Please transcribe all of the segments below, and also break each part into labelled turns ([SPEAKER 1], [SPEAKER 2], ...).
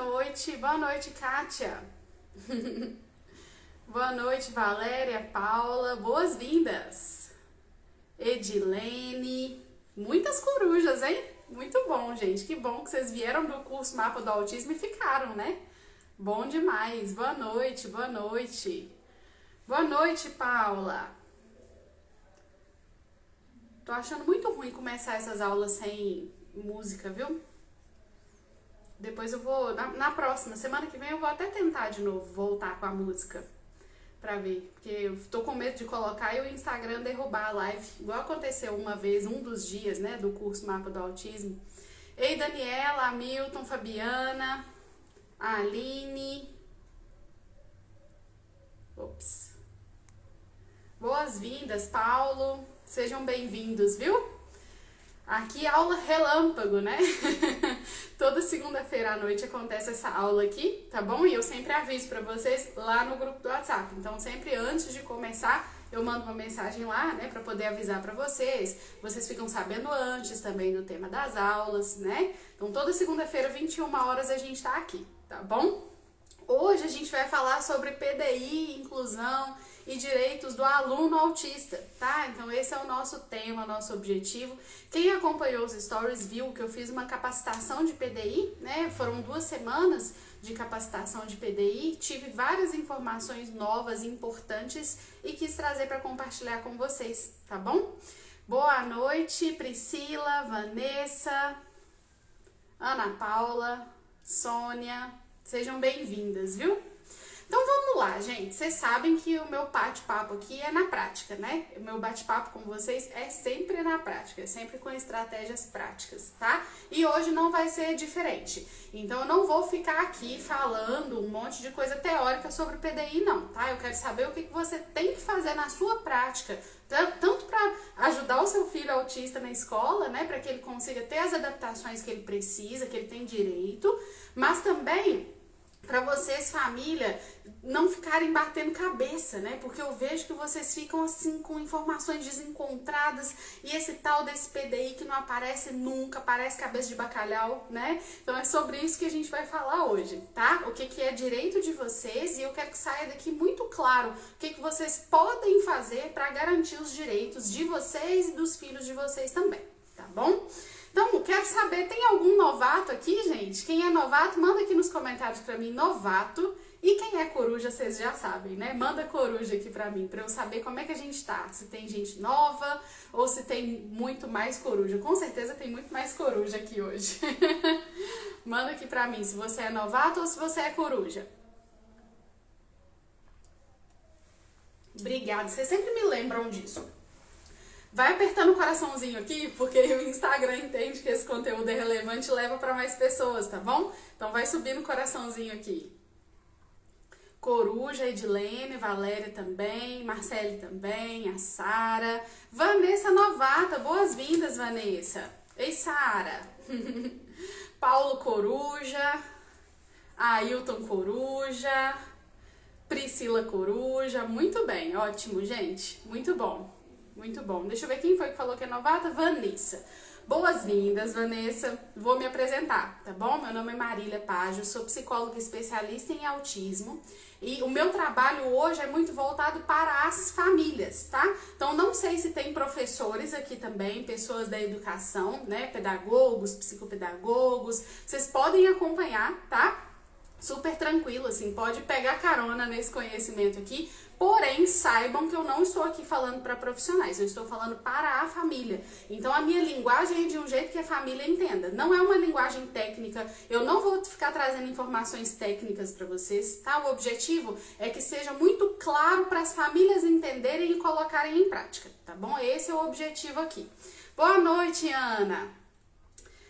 [SPEAKER 1] Boa noite, Kátia. Boa noite, Valéria, Paula, boas-vindas. Edilene, muitas corujas, hein? Muito bom, gente, que bom que vocês vieram do curso Mapa do Autismo e ficaram, né? Bom demais, boa noite, boa noite. Boa noite, Paula. Tô achando muito ruim começar essas aulas sem música, viu? Depois eu vou, na próxima, semana que vem eu vou até tentar de novo voltar com a música pra ver, porque eu tô com medo de colocar e o Instagram derrubar a live, igual aconteceu uma vez, um dos dias, né, do curso Mapa do Autismo. Ei, Daniela, Hamilton, Fabiana, Aline. Ops. Boas-vindas, Paulo. Sejam bem-vindos, viu? Aqui aula relâmpago, né? Toda segunda-feira à noite acontece essa aula aqui, tá bom? E eu sempre aviso pra vocês lá no grupo do WhatsApp. Então, sempre antes de começar, eu mando uma mensagem lá, né? Pra poder avisar pra vocês. Vocês ficam sabendo antes também do tema das aulas, né? Então, toda segunda-feira, 21 horas, a gente tá aqui, tá bom? Hoje a gente vai falar sobre PDI, inclusão e direitos do aluno autista, tá? Então esse é o nosso tema, nosso objetivo. Quem acompanhou os stories viu que eu fiz uma capacitação de PDI, né? Foram 2 semanas de capacitação de PDI, tive várias informações novas e importantes e quis trazer para compartilhar com vocês, tá bom? Boa noite, Priscila, Vanessa, Ana Paula, Sônia, sejam bem-vindas, viu? Então vamos lá, gente. Vocês sabem que o meu bate-papo aqui é na prática, né? O meu bate-papo com vocês é sempre na prática, é sempre com estratégias práticas, tá? E hoje não vai ser diferente. Então eu não vou ficar aqui falando um monte de coisa teórica sobre o PDI, não, tá? Eu quero saber o que você tem que fazer na sua prática, tanto para ajudar o seu filho autista na escola, né? Para que ele consiga ter as adaptações que ele precisa, que ele tem direito, mas também para vocês, família, não ficarem batendo cabeça, né? Porque eu vejo que vocês ficam assim com informações desencontradas e esse tal desse PDI que não aparece nunca, parece cabeça de bacalhau, né? Então é sobre isso que a gente vai falar hoje, tá? O que é direito de vocês e eu quero que saia daqui muito claro o que vocês podem fazer para garantir os direitos de vocês e dos filhos de vocês também, tá bom? Então, quero saber, tem algum novato aqui, gente? Quem é novato, manda aqui nos comentários pra mim, novato. E quem é coruja, vocês já sabem, né? Manda coruja aqui pra mim, pra eu saber como é que a gente tá. Se tem gente nova ou se tem muito mais coruja. Com certeza tem muito mais coruja aqui hoje. Manda aqui pra mim se você é novato ou se você é coruja. Obrigada, vocês sempre me lembram disso. Vai apertando o coraçãozinho aqui, porque o Instagram entende que esse conteúdo é relevante e leva para mais pessoas, tá bom? Então vai subindo o coraçãozinho aqui. Coruja, Edilene, Valéria também, Marcele também, a Sara, Vanessa novata, boas-vindas, Vanessa. Ei, Sara. Paulo Coruja, Ailton Coruja, Priscila Coruja, muito bem, ótimo, gente, muito bom. Muito bom. Deixa eu ver quem foi que falou que é novata. Vanessa. Boas-vindas, Vanessa. Vou me apresentar, tá bom? Meu nome é Marília Pajo, sou psicóloga especialista em autismo e o meu trabalho hoje é muito voltado para as famílias, tá? Então, não sei se tem professores aqui também, pessoas da educação, né? Pedagogos, psicopedagogos. Vocês podem acompanhar, tá? Super tranquilo, assim, pode pegar carona nesse conhecimento aqui, porém saibam que eu não estou aqui falando para profissionais, eu estou falando para a família. Então a minha linguagem é de um jeito que a família entenda, não é uma linguagem técnica, eu não vou ficar trazendo informações técnicas para vocês, tá? O objetivo é que seja muito claro para as famílias entenderem e colocarem em prática, tá bom? Esse é o objetivo aqui. Boa noite, Ana!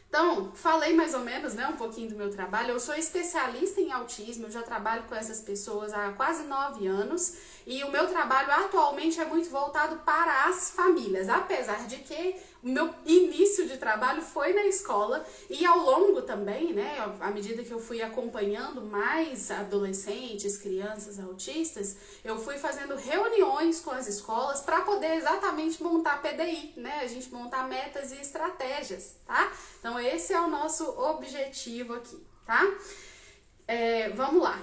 [SPEAKER 1] Então, falei mais ou menos, né, um pouquinho do meu trabalho. Eu sou especialista em autismo, eu já trabalho com essas pessoas há quase 9 anos e o meu trabalho atualmente é muito voltado para as famílias, apesar de que o meu início de trabalho foi na escola e ao longo também, né, à medida que eu fui acompanhando mais adolescentes, crianças autistas, eu fui fazendo reuniões com as escolas para poder exatamente montar PDI, né, a gente montar metas e estratégias, tá? Então esse é o nosso objetivo aqui, tá? Vamos lá.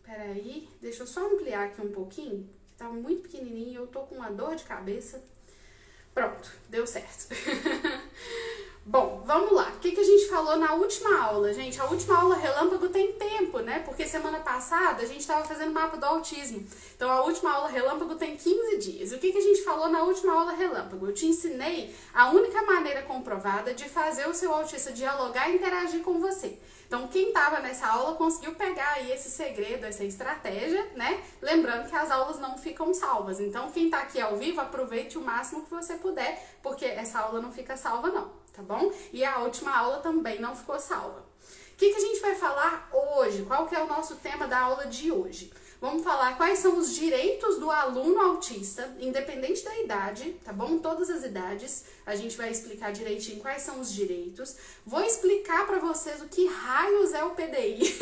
[SPEAKER 1] Peraí, deixa eu só ampliar aqui um pouquinho. Tá muito pequenininho, eu tô com uma dor de cabeça. Pronto, deu certo. Bom, vamos lá. O que a gente falou na última aula, gente? A última aula relâmpago tem tempo, né? Porque semana passada a gente estava fazendo mapa do autismo. Então, a última aula relâmpago tem 15 dias. E o que a gente falou na última aula relâmpago? Eu te ensinei a única maneira comprovada de fazer o seu autista dialogar e interagir com você. Então, quem estava nessa aula conseguiu pegar aí esse segredo, essa estratégia, né? Lembrando que as aulas não ficam salvas. Então, quem está aqui ao vivo, aproveite o máximo que você puder, porque essa aula não fica salva, não, tá bom? E a última aula também não ficou salva. O que a gente vai falar hoje? Qual que é o nosso tema da aula de hoje? Vamos falar quais são os direitos do aluno autista, independente da idade, tá bom? Todas as idades, a gente vai explicar direitinho quais são os direitos. Vou explicar para vocês o que raios é o PDI,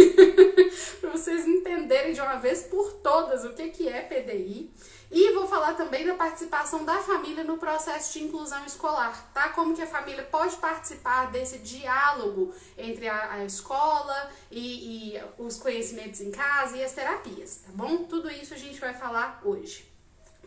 [SPEAKER 1] para vocês entenderem de uma vez por todas o que é PDI. E vou falar também da participação da família no processo de inclusão escolar, tá? Como que a família pode participar desse diálogo entre a escola e os conhecimentos em casa e as terapias, tá bom? Tudo isso a gente vai falar hoje.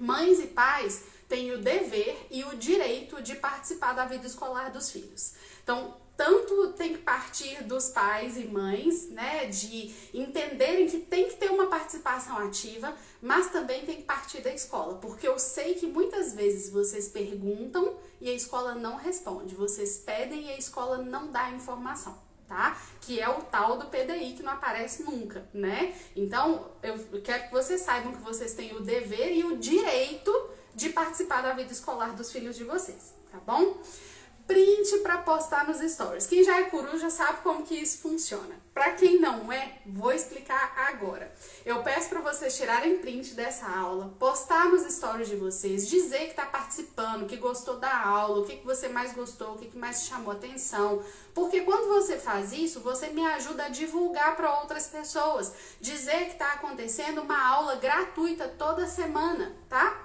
[SPEAKER 1] Mães e pais têm o dever e o direito de participar da vida escolar dos filhos. Então, tanto tem que partir dos pais e mães, né, de entenderem que tem que ter uma participação ativa, mas também tem que partir da escola, porque eu sei que muitas vezes vocês perguntam e a escola não responde, vocês pedem e a escola não dá informação, tá? Que é o tal do PDI que não aparece nunca, né? Então, eu quero que vocês saibam que vocês têm o dever e o direito de participar da vida escolar dos filhos de vocês, tá bom? Print para postar nos stories. Quem já é coruja sabe como que isso funciona. Para quem não é, vou explicar agora. Eu peço para vocês tirarem print dessa aula, postar nos stories de vocês, dizer que está participando, que gostou da aula, o que você mais gostou, o que mais te chamou atenção. Porque quando você faz isso, você me ajuda a divulgar para outras pessoas. Dizer que está acontecendo uma aula gratuita toda semana, tá?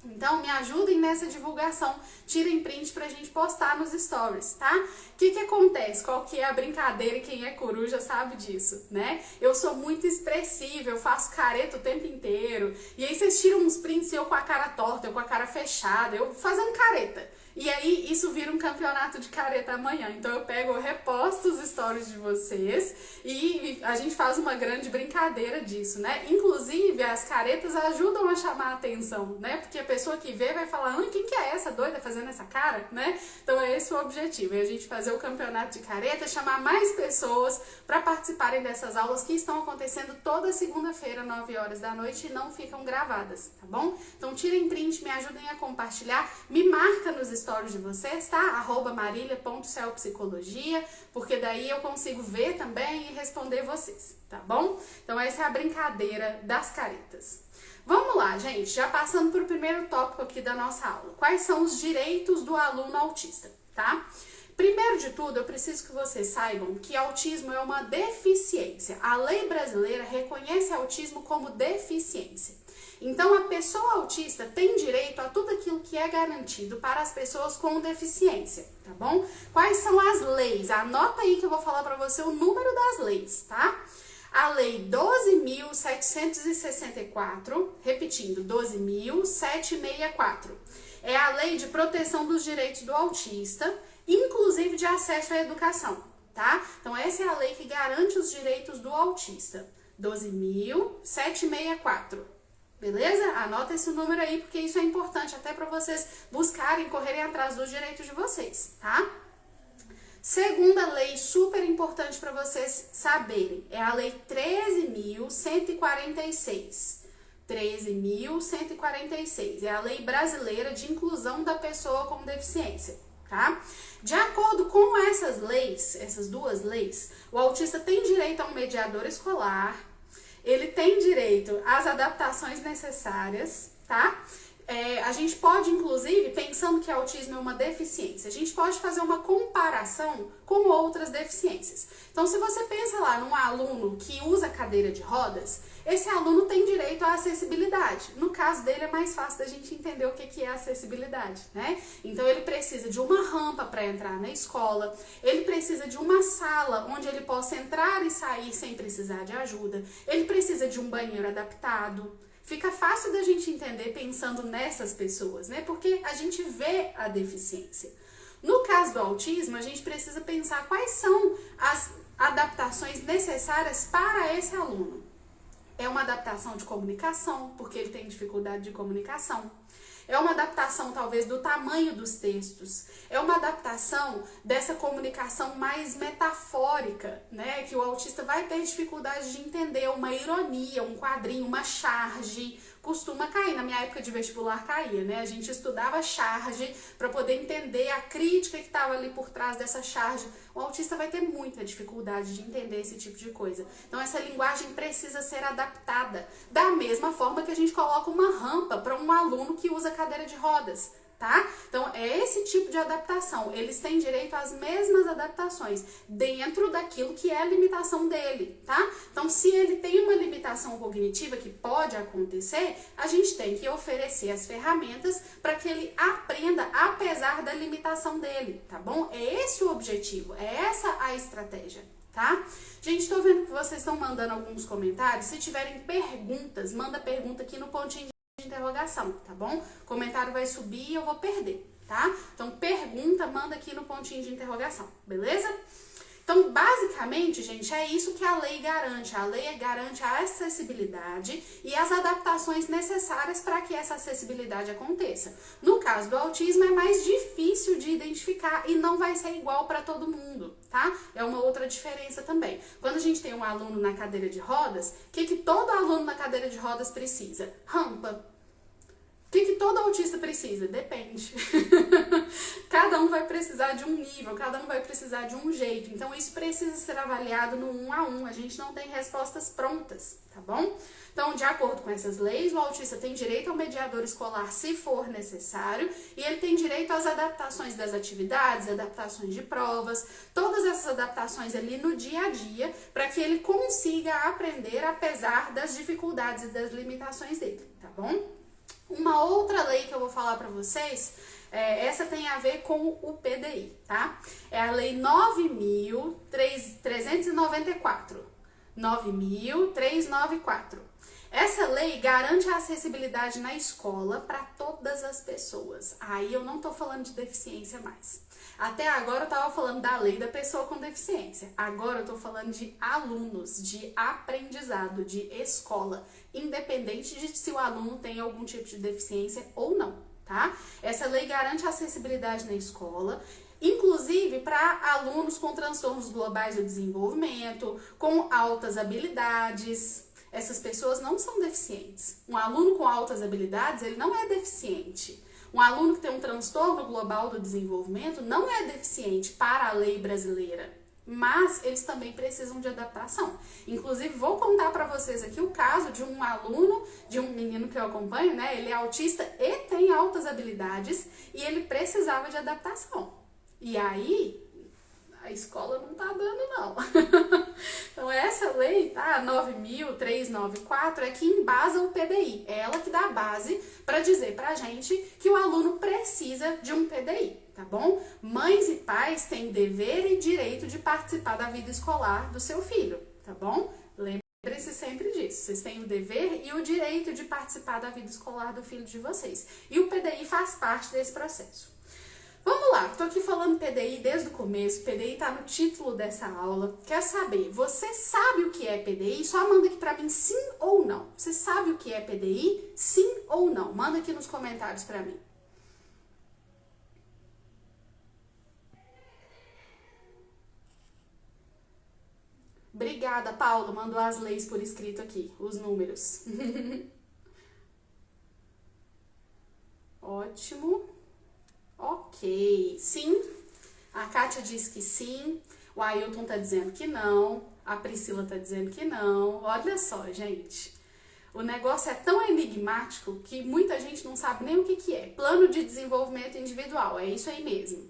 [SPEAKER 1] Então, me ajudem nessa divulgação, tirem print pra gente postar nos stories, tá? O que acontece? Qual que é a brincadeira e quem é coruja sabe disso, né? Eu sou muito expressiva, eu faço careta o tempo inteiro, e aí vocês tiram uns prints e eu com a cara torta, eu com a cara fechada, eu fazendo careta. E aí, isso vira um campeonato de careta amanhã. Então, eu pego, eu reposto os stories de vocês e a gente faz uma grande brincadeira disso, né? Inclusive, as caretas ajudam a chamar a atenção, né? Porque a pessoa que vê vai falar, quem que é essa doida fazendo essa cara, né? Então, é esse o objetivo, é a gente fazer o campeonato de careta, chamar mais pessoas para participarem dessas aulas que estão acontecendo toda segunda-feira, 9 horas da noite, e não ficam gravadas, tá bom? Então, tirem print, me ajudem a compartilhar, me marca nos stories de vocês, tá? @marilia.celpsicologia, porque daí eu consigo ver também e responder vocês, tá bom? Então essa é a brincadeira das caretas. Vamos lá, gente, já passando para o primeiro tópico aqui da nossa aula. Quais são os direitos do aluno autista, tá? Primeiro de tudo, eu preciso que vocês saibam que autismo é uma deficiência. A lei brasileira reconhece autismo como deficiência. Então, a pessoa autista tem direito a tudo aquilo que é garantido para as pessoas com deficiência, tá bom? Quais são as leis? Anota aí que eu vou falar para você o número das leis, tá? A lei 12.764, repetindo, 12.764, é a lei de proteção dos direitos do autista, inclusive de acesso à educação, tá? Então, essa é a lei que garante os direitos do autista, 12.764. Beleza? Anota esse número aí, porque isso é importante até para vocês buscarem, correrem atrás dos direitos de vocês, tá? Segunda lei super importante para vocês saberem é a lei 13.146. 13.146 é a lei brasileira de inclusão da pessoa com deficiência, tá? De acordo com essas leis, essas duas leis, o autista tem direito a um mediador escolar, ele tem direito às adaptações necessárias, tá? A gente pode, inclusive, pensando que autismo é uma deficiência, a gente pode fazer uma comparação com outras deficiências. Então, se você pensa lá num aluno que usa cadeira de rodas, esse aluno tem direito à acessibilidade. No caso dele, é mais fácil da gente entender o que é acessibilidade, né? Então, ele precisa de uma rampa para entrar na escola, ele precisa de uma sala onde ele possa entrar e sair sem precisar de ajuda, ele precisa de um banheiro adaptado. Fica fácil da gente entender pensando nessas pessoas, né? Porque a gente vê a deficiência. No caso do autismo, a gente precisa pensar quais são as adaptações necessárias para esse aluno. É uma adaptação de comunicação, porque ele tem dificuldade de comunicação. É uma adaptação, talvez, do tamanho dos textos. É uma adaptação dessa comunicação mais metafórica, né? Que o autista vai ter dificuldade de entender uma ironia, um quadrinho, uma charge. Costuma cair. Na minha época de vestibular caía, né? A gente estudava charge para poder entender a crítica que estava ali por trás dessa charge. O autista vai ter muita dificuldade de entender esse tipo de coisa. Então, essa linguagem precisa ser adaptada. Da mesma forma que a gente coloca uma rampa para um aluno que usa cadeira de rodas, tá? Então, é esse tipo de adaptação. Eles têm direito às mesmas adaptações dentro daquilo que é a limitação dele, tá? Então, se ele tem uma limitação cognitiva que pode acontecer, a gente tem que oferecer as ferramentas para que ele aprenda apesar da limitação dele, tá bom? É esse o objetivo, é essa a estratégia, tá? Gente, tô vendo que vocês estão mandando alguns comentários. Se tiverem perguntas, manda pergunta aqui no pontinho de interrogação, tá bom? O comentário vai subir e eu vou perder, tá? Então, pergunta, manda aqui no pontinho de interrogação, beleza? Então, basicamente, gente, é isso que a lei garante. A lei garante a acessibilidade e as adaptações necessárias para que essa acessibilidade aconteça. No caso do autismo, é mais difícil de identificar e não vai ser igual para todo mundo, tá? É uma outra diferença também. Quando a gente tem um aluno na cadeira de rodas, o que todo aluno na cadeira de rodas precisa? Rampa. O que todo autista precisa? Depende. Cada um vai precisar de um nível, cada um vai precisar de um jeito. Então, isso precisa ser avaliado no 1 a 1. A gente não tem respostas prontas, tá bom? Então, de acordo com essas leis, o autista tem direito ao mediador escolar se for necessário e ele tem direito às adaptações das atividades, adaptações de provas, todas essas adaptações ali no dia a dia para que ele consiga aprender apesar das dificuldades e das limitações dele, tá bom? Uma outra lei que eu vou falar para vocês, essa tem a ver com o PDI, tá? É a Lei 9.394. 9.394. Essa lei garante a acessibilidade na escola para todas as pessoas. Aí eu não tô falando de deficiência mais. Até agora eu tava falando da lei da pessoa com deficiência. Agora eu tô falando de alunos, de aprendizado, de escola, independente de se o aluno tem algum tipo de deficiência ou não, tá? Essa lei garante a acessibilidade na escola, inclusive para alunos com transtornos globais do desenvolvimento, com altas habilidades. Essas pessoas não são deficientes. Um aluno com altas habilidades, ele não é deficiente. Um aluno que tem um transtorno global do desenvolvimento não é deficiente para a lei brasileira, mas eles também precisam de adaptação. Inclusive, vou contar para vocês aqui o caso de um aluno, de um menino que eu acompanho, né? Ele é autista e tem altas habilidades e ele precisava de adaptação. E aí, a escola não tá dando, não. Então, essa lei, tá? 9.394 é que embasa o PDI. É ela que dá a base para dizer pra gente que o aluno precisa de um PDI, tá bom? Mães e pais têm dever e direito de participar da vida escolar do seu filho, tá bom? Lembre-se sempre disso. Vocês têm o dever e o direito de participar da vida escolar do filho de vocês. E o PDI faz parte desse processo. Vamos lá, tô aqui falando PDI desde o começo, PDI tá no título dessa aula. Quero saber, você sabe o que é PDI? Só manda aqui pra mim sim ou não. Você sabe o que é PDI? Sim ou não? Manda aqui nos comentários pra mim. Obrigada, Paulo, mandou as leis por escrito aqui, os números. Ótimo. Ok, sim, a Kátia diz que sim, o Ailton tá dizendo que não, a Priscila tá dizendo que não, olha só, gente. O negócio é tão enigmático que muita gente não sabe nem o que é. Plano de desenvolvimento individual, é isso aí mesmo.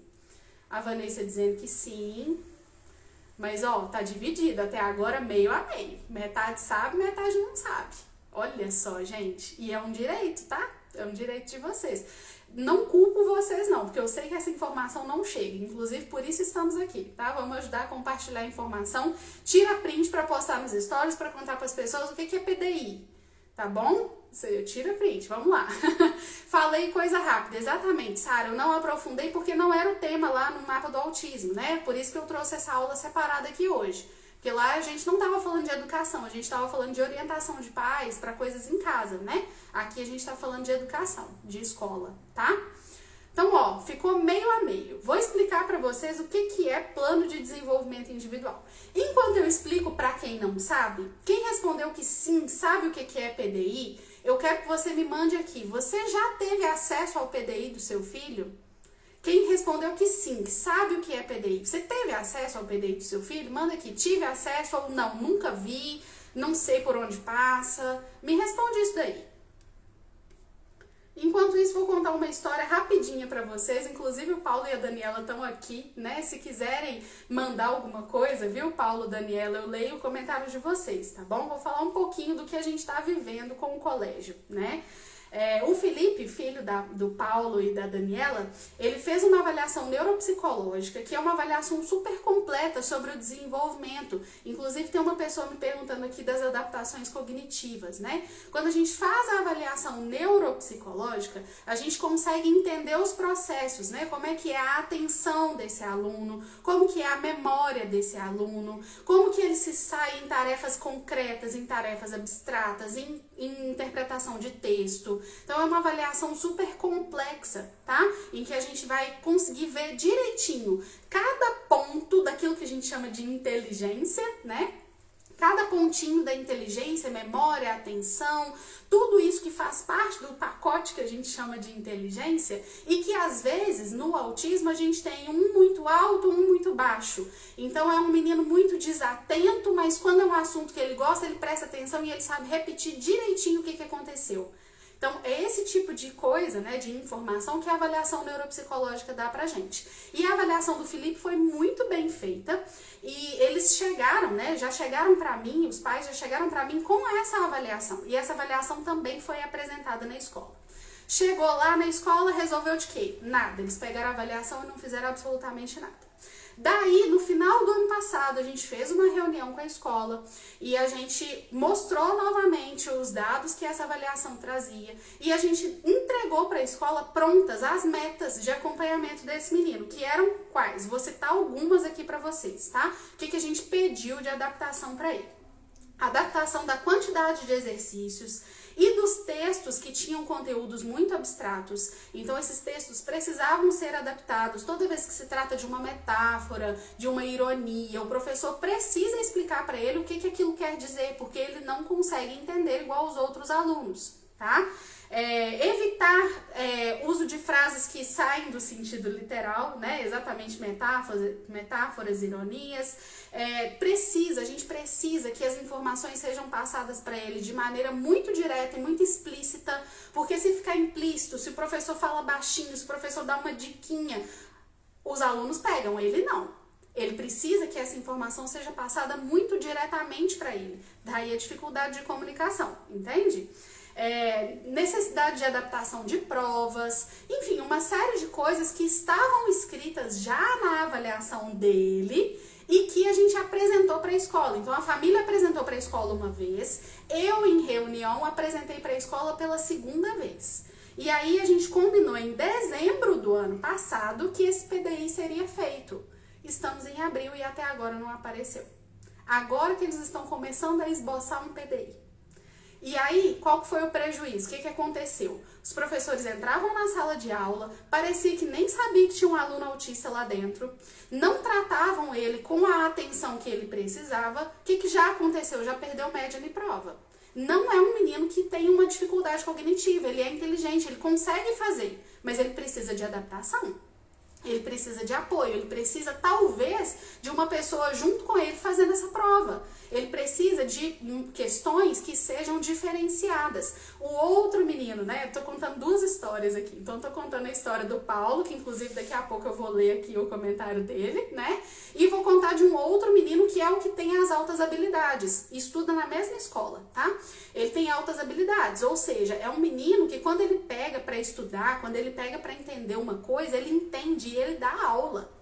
[SPEAKER 1] A Vanessa dizendo que sim. Mas, ó, tá dividido até agora meio a meio. Metade sabe, metade não sabe. Olha só, gente. E é um direito, tá? É um direito de vocês. Não culpo vocês, não, porque eu sei que essa informação não chega. Inclusive, por isso estamos aqui, tá? Vamos ajudar a compartilhar a informação. Tira print para postar nos stories, para contar para as pessoas o que é PDI. Tá bom? Tira print, vamos lá. Falei coisa rápida, exatamente, Sara, eu não aprofundei porque não era o tema lá no mapa do autismo, né? Por isso que eu trouxe essa aula separada aqui hoje. Porque lá a gente não estava falando de educação, a gente estava falando de orientação de pais para coisas em casa, né? Aqui a gente está falando de educação, de escola, tá? Então, ó, ficou meio a meio. Vou explicar para vocês o que é plano de desenvolvimento individual. Enquanto eu explico para quem não sabe, quem respondeu que sim, sabe o que é PDI, eu quero que você me mande aqui. Você já teve acesso ao PDI do seu filho? Quem respondeu que sim, que sabe o que é PDI. Você teve acesso ao PDI do seu filho? Manda aqui, tive acesso ou não, nunca vi, não sei por onde passa. Me responde isso daí. Enquanto isso, vou contar uma história rapidinha pra vocês. Inclusive, o Paulo e a Daniela estão aqui, né? Se quiserem mandar alguma coisa, viu, Paulo, Daniela, eu leio o comentário de vocês, tá bom? Vou falar um pouquinho do que a gente tá vivendo com o colégio, né? O Felipe, filho do Paulo e da Daniela, ele fez uma avaliação neuropsicológica, que é uma avaliação super completa sobre o desenvolvimento. Inclusive, tem uma pessoa me perguntando aqui das adaptações cognitivas, né? Quando a gente faz a avaliação neuropsicológica, a gente consegue entender os processos, né? Como é que é a atenção desse aluno, como que é a memória desse aluno, como que ele se sai em tarefas concretas, em tarefas abstratas, em interpretação de texto. Então é uma avaliação super complexa, tá? Em que a gente vai conseguir ver direitinho cada ponto daquilo que a gente chama de inteligência, né? Cada pontinho da inteligência, memória, atenção, tudo isso que faz parte do pacote que a gente chama de inteligência e que às vezes no autismo a gente tem um muito alto, um muito baixo. Então é um menino muito desatento, mas quando é um assunto que ele gosta, ele presta atenção e ele sabe repetir direitinho o que aconteceu. Então, é esse tipo de coisa, né, de informação que a avaliação neuropsicológica dá pra gente. E a avaliação do Felipe foi muito bem feita e eles chegaram, né, já chegaram pra mim, os pais já chegaram pra mim com essa avaliação. E essa avaliação também foi apresentada na escola. Chegou lá na escola, resolveu de quê? Nada. Eles pegaram a avaliação e não fizeram absolutamente nada. Daí, no final do ano passado, a gente fez uma reunião com a escola e a gente mostrou novamente os dados que essa avaliação trazia e a gente entregou para a escola prontas as metas de acompanhamento desse menino, que eram quais? Vou citar algumas aqui para vocês, tá? O que a gente pediu de adaptação para ele? Adaptação da quantidade de exercícios e dos textos que tinham conteúdos muito abstratos. Então esses textos precisavam ser adaptados. Toda vez que se trata de uma metáfora, de uma ironia, o professor precisa explicar para ele o que aquilo quer dizer, porque ele não consegue entender igual os outros alunos, tá? Evitar uso de frases que saem do sentido literal, né? Exatamente metáforas, ironias. A gente precisa que as informações sejam passadas para ele de maneira muito direta e muito explícita, porque se ficar implícito, se o professor fala baixinho, se o professor dá uma diquinha, os alunos pegam, ele não. Ele precisa que essa informação seja passada muito diretamente para ele. Daí a dificuldade de comunicação, entende? Necessidade de adaptação de provas, enfim, uma série de coisas que estavam escritas já na avaliação dele e que a gente apresentou para a escola. Então a família apresentou para a escola uma vez, eu em reunião apresentei para a escola pela segunda vez. E aí a gente combinou em dezembro do ano passado que esse PDI seria feito. Estamos em abril e até agora não apareceu. Agora que eles estão começando a esboçar um PDI. E aí, qual que foi o prejuízo? O que aconteceu? Os professores entravam na sala de aula, parecia que nem sabia que tinha um aluno autista lá dentro, não tratavam ele com a atenção que ele precisava. O que já aconteceu? Já perdeu média de prova. Não é um menino que tem uma dificuldade cognitiva, ele é inteligente, ele consegue fazer, mas ele precisa de adaptação. Ele precisa de apoio, ele precisa talvez de uma pessoa junto com ele fazendo essa prova. Ele precisa de questões que sejam diferenciadas. O outro menino, né? Eu tô contando duas histórias aqui. Então, eu tô contando a história do Paulo, que inclusive daqui a pouco eu vou ler aqui o comentário dele, né? E vou contar de um outro menino que é o que tem as altas habilidades. Estuda na mesma escola, tá? Ele tem altas habilidades, ou seja, é um menino que quando ele pega para estudar, quando ele pega para entender uma coisa, ele entende e ele dá aula.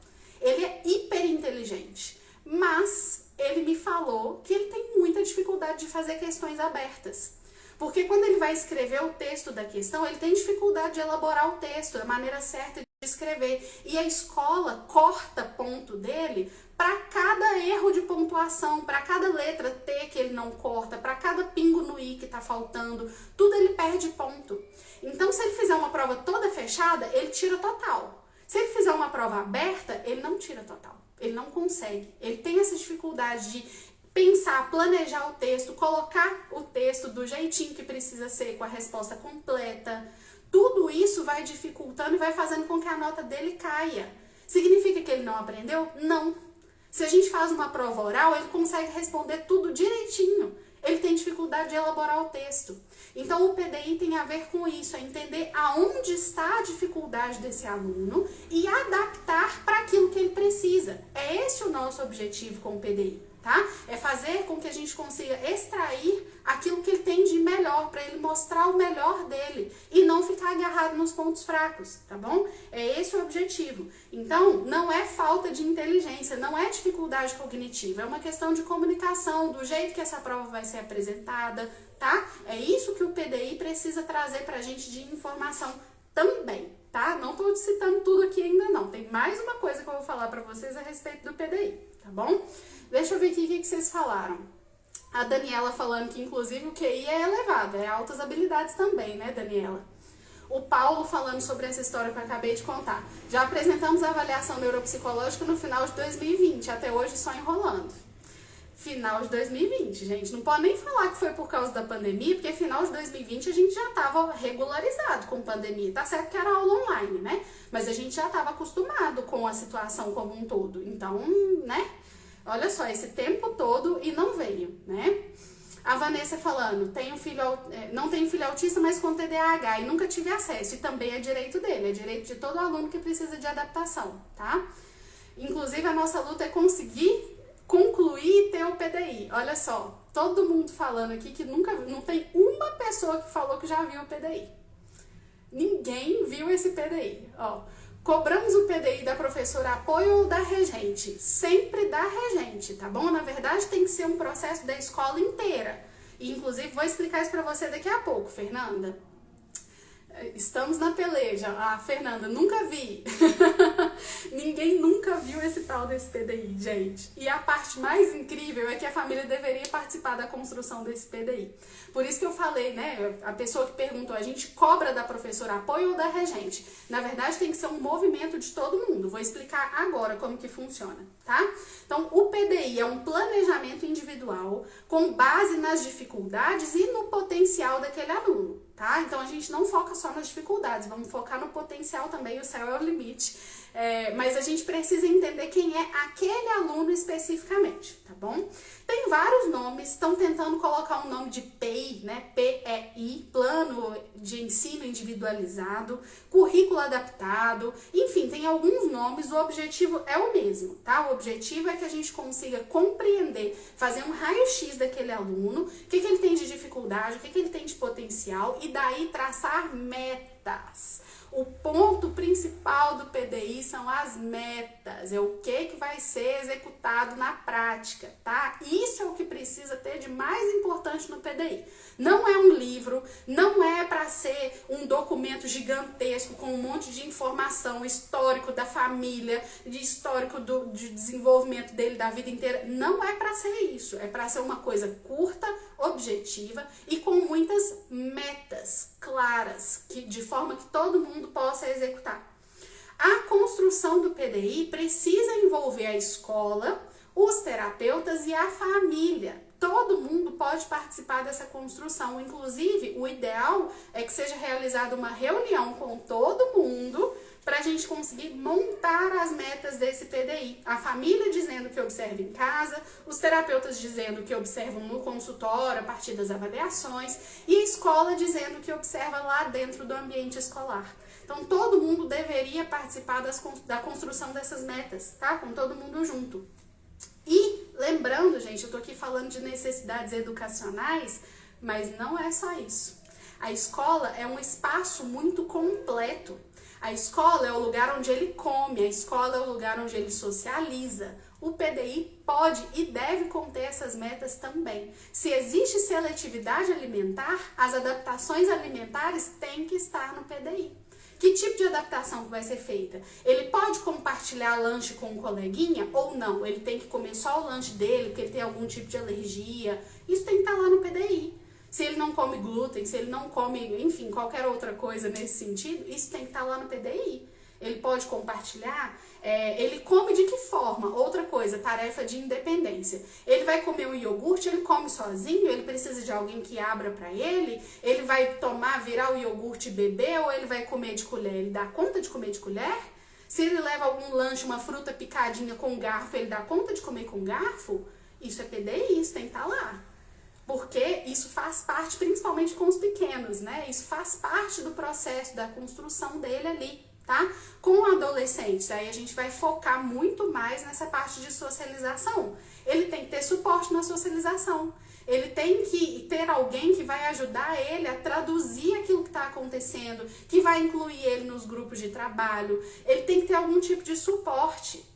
[SPEAKER 1] Ele é hiper inteligente, mas ele me falou que ele tem muita dificuldade de fazer questões abertas. Porque quando ele vai escrever o texto da questão, ele tem dificuldade de elaborar o texto, a maneira certa de escrever. E a escola corta ponto dele para cada erro de pontuação, para cada letra T que ele não corta, para cada pingo no I que está faltando, tudo ele perde ponto. Então, se ele fizer uma prova toda fechada, ele tira total. Se ele fizer uma prova aberta, ele não tira total. Ele não consegue. Ele tem essa dificuldade de pensar, planejar o texto, colocar o texto do jeitinho que precisa ser, com a resposta completa. Tudo isso vai dificultando e vai fazendo com que a nota dele caia. Significa que ele não aprendeu? Não. Se a gente faz uma prova oral, ele consegue responder tudo direitinho. Ele tem dificuldade de elaborar o texto. Então, o PDI tem a ver com isso, é entender aonde está a dificuldade desse aluno e adaptar para aquilo que ele precisa. É esse o nosso objetivo com o PDI, tá? É fazer com que a gente consiga extrair aquilo que ele tem de melhor, para ele mostrar o melhor dele e não ficar agarrado nos pontos fracos, tá bom? É esse o objetivo. Então, não é falta de inteligência, não é dificuldade cognitiva, é uma questão de comunicação, do jeito que essa prova vai ser apresentada, tá? É isso que o PDI precisa trazer pra gente de informação também, tá? Não tô citando tudo aqui ainda não, tem mais uma coisa que eu vou falar pra vocês a respeito do PDI, tá bom? Deixa eu ver aqui o que vocês falaram. A Daniela falando que, inclusive, o QI é elevado, é altas habilidades também, né, Daniela? O Paulo falando sobre essa história que eu acabei de contar. Já apresentamos a avaliação neuropsicológica no final de 2020, até hoje só enrolando. Final de 2020, gente. Não pode nem falar que foi por causa da pandemia, porque final de 2020 a gente já estava regularizado com pandemia. Tá certo que era aula online, né? Mas a gente já estava acostumado com a situação como um todo. Então, né? Olha só, esse tempo todo e não veio, né? A Vanessa falando, não tenho filho autista, mas com TDAH e nunca tive acesso. E também é direito dele, é direito de todo aluno que precisa de adaptação, tá? Inclusive, a nossa luta é conseguir concluir e ter o PDI. Olha só, todo mundo falando aqui que não tem uma pessoa que falou que já viu o PDI. Ninguém viu esse PDI, ó. Cobramos o PDI da professora apoio ou da regente? Sempre da regente, tá bom? Na verdade, tem que ser um processo da escola inteira. E, inclusive, vou explicar isso pra você daqui a pouco, Fernanda. Estamos na peleja. Ah, Fernanda, nunca vi. Ninguém nunca viu esse tal desse PDI, gente. E a parte mais incrível é que a família deveria participar da construção desse PDI. Por isso que eu falei, né? A pessoa que perguntou, a gente cobra da professora apoio ou da regente? Na verdade, tem que ser um movimento de todo mundo. Vou explicar agora como que funciona, tá? Então, o PDI é um planejamento individual com base nas dificuldades e no potencial daquele aluno. Tá? Então, a gente não foca só nas dificuldades, vamos focar no potencial também, o céu é o limite. Mas a gente precisa entender quem é aquele aluno especificamente, tá bom? Tem vários nomes, estão tentando colocar um nome de PEI, né? PEI, Plano de Ensino Individualizado, Currículo Adaptado, enfim, tem alguns nomes, o objetivo é o mesmo, tá? O objetivo é que a gente consiga compreender, fazer um raio-x daquele aluno, o que ele tem de dificuldade, o que ele tem de potencial e daí traçar metas. O ponto principal do PDI são as metas, é o que vai ser executado na prática, tá? Isso é o que precisa ter de mais importante no PDI. Não é um livro, não é para ser um documento gigantesco com um monte de informação, histórico da família, de histórico de desenvolvimento dele da vida inteira. Não é para ser isso, é para ser uma coisa curta, objetiva e com muitas metas claras, de forma que todo mundo possa executar. A construção do PDI precisa envolver a escola, os terapeutas e a família. Todo mundo pode participar dessa construção, inclusive o ideal é que seja realizada uma reunião com todo mundo para a gente conseguir montar as metas desse PDI. A família dizendo que observa em casa, os terapeutas dizendo que observam no consultório a partir das avaliações e a escola dizendo que observa lá dentro do ambiente escolar. Então, todo mundo deveria participar da construção dessas metas, tá? Com todo mundo junto. E lembrando, gente, eu tô aqui falando de necessidades educacionais, mas não é só isso. A escola é um espaço muito completo. A escola é o lugar onde ele come, a escola é o lugar onde ele socializa. O PDI pode e deve conter essas metas também. Se existe seletividade alimentar, as adaptações alimentares têm que estar no PDI. Que tipo de adaptação que vai ser feita? Ele pode compartilhar lanche com um coleguinha ou não? Ele tem que comer só o lanche dele, porque ele tem algum tipo de alergia. Isso tem que estar lá no PDI. Se ele não come glúten, se ele não come, enfim, qualquer outra coisa nesse sentido, isso tem que estar lá no PDI. Ele pode compartilhar, ele come de que forma? Outra coisa, tarefa de independência. Ele vai comer um iogurte, ele come sozinho, ele precisa de alguém que abra para ele vai virar o iogurte e beber, ou ele vai comer de colher? Ele dá conta de comer de colher? Se ele leva algum lanche, uma fruta picadinha com garfo, ele dá conta de comer com garfo? Isso é PDI, isso tem que estar lá. Porque isso faz parte, principalmente com os pequenos, né? Isso faz parte do processo da construção dele ali. Tá? Com adolescentes, aí a gente vai focar muito mais nessa parte de socialização. Ele tem que ter suporte na socialização. Ele tem que ter alguém que vai ajudar ele a traduzir aquilo que está acontecendo, que vai incluir ele nos grupos de trabalho. Ele tem que ter algum tipo de suporte.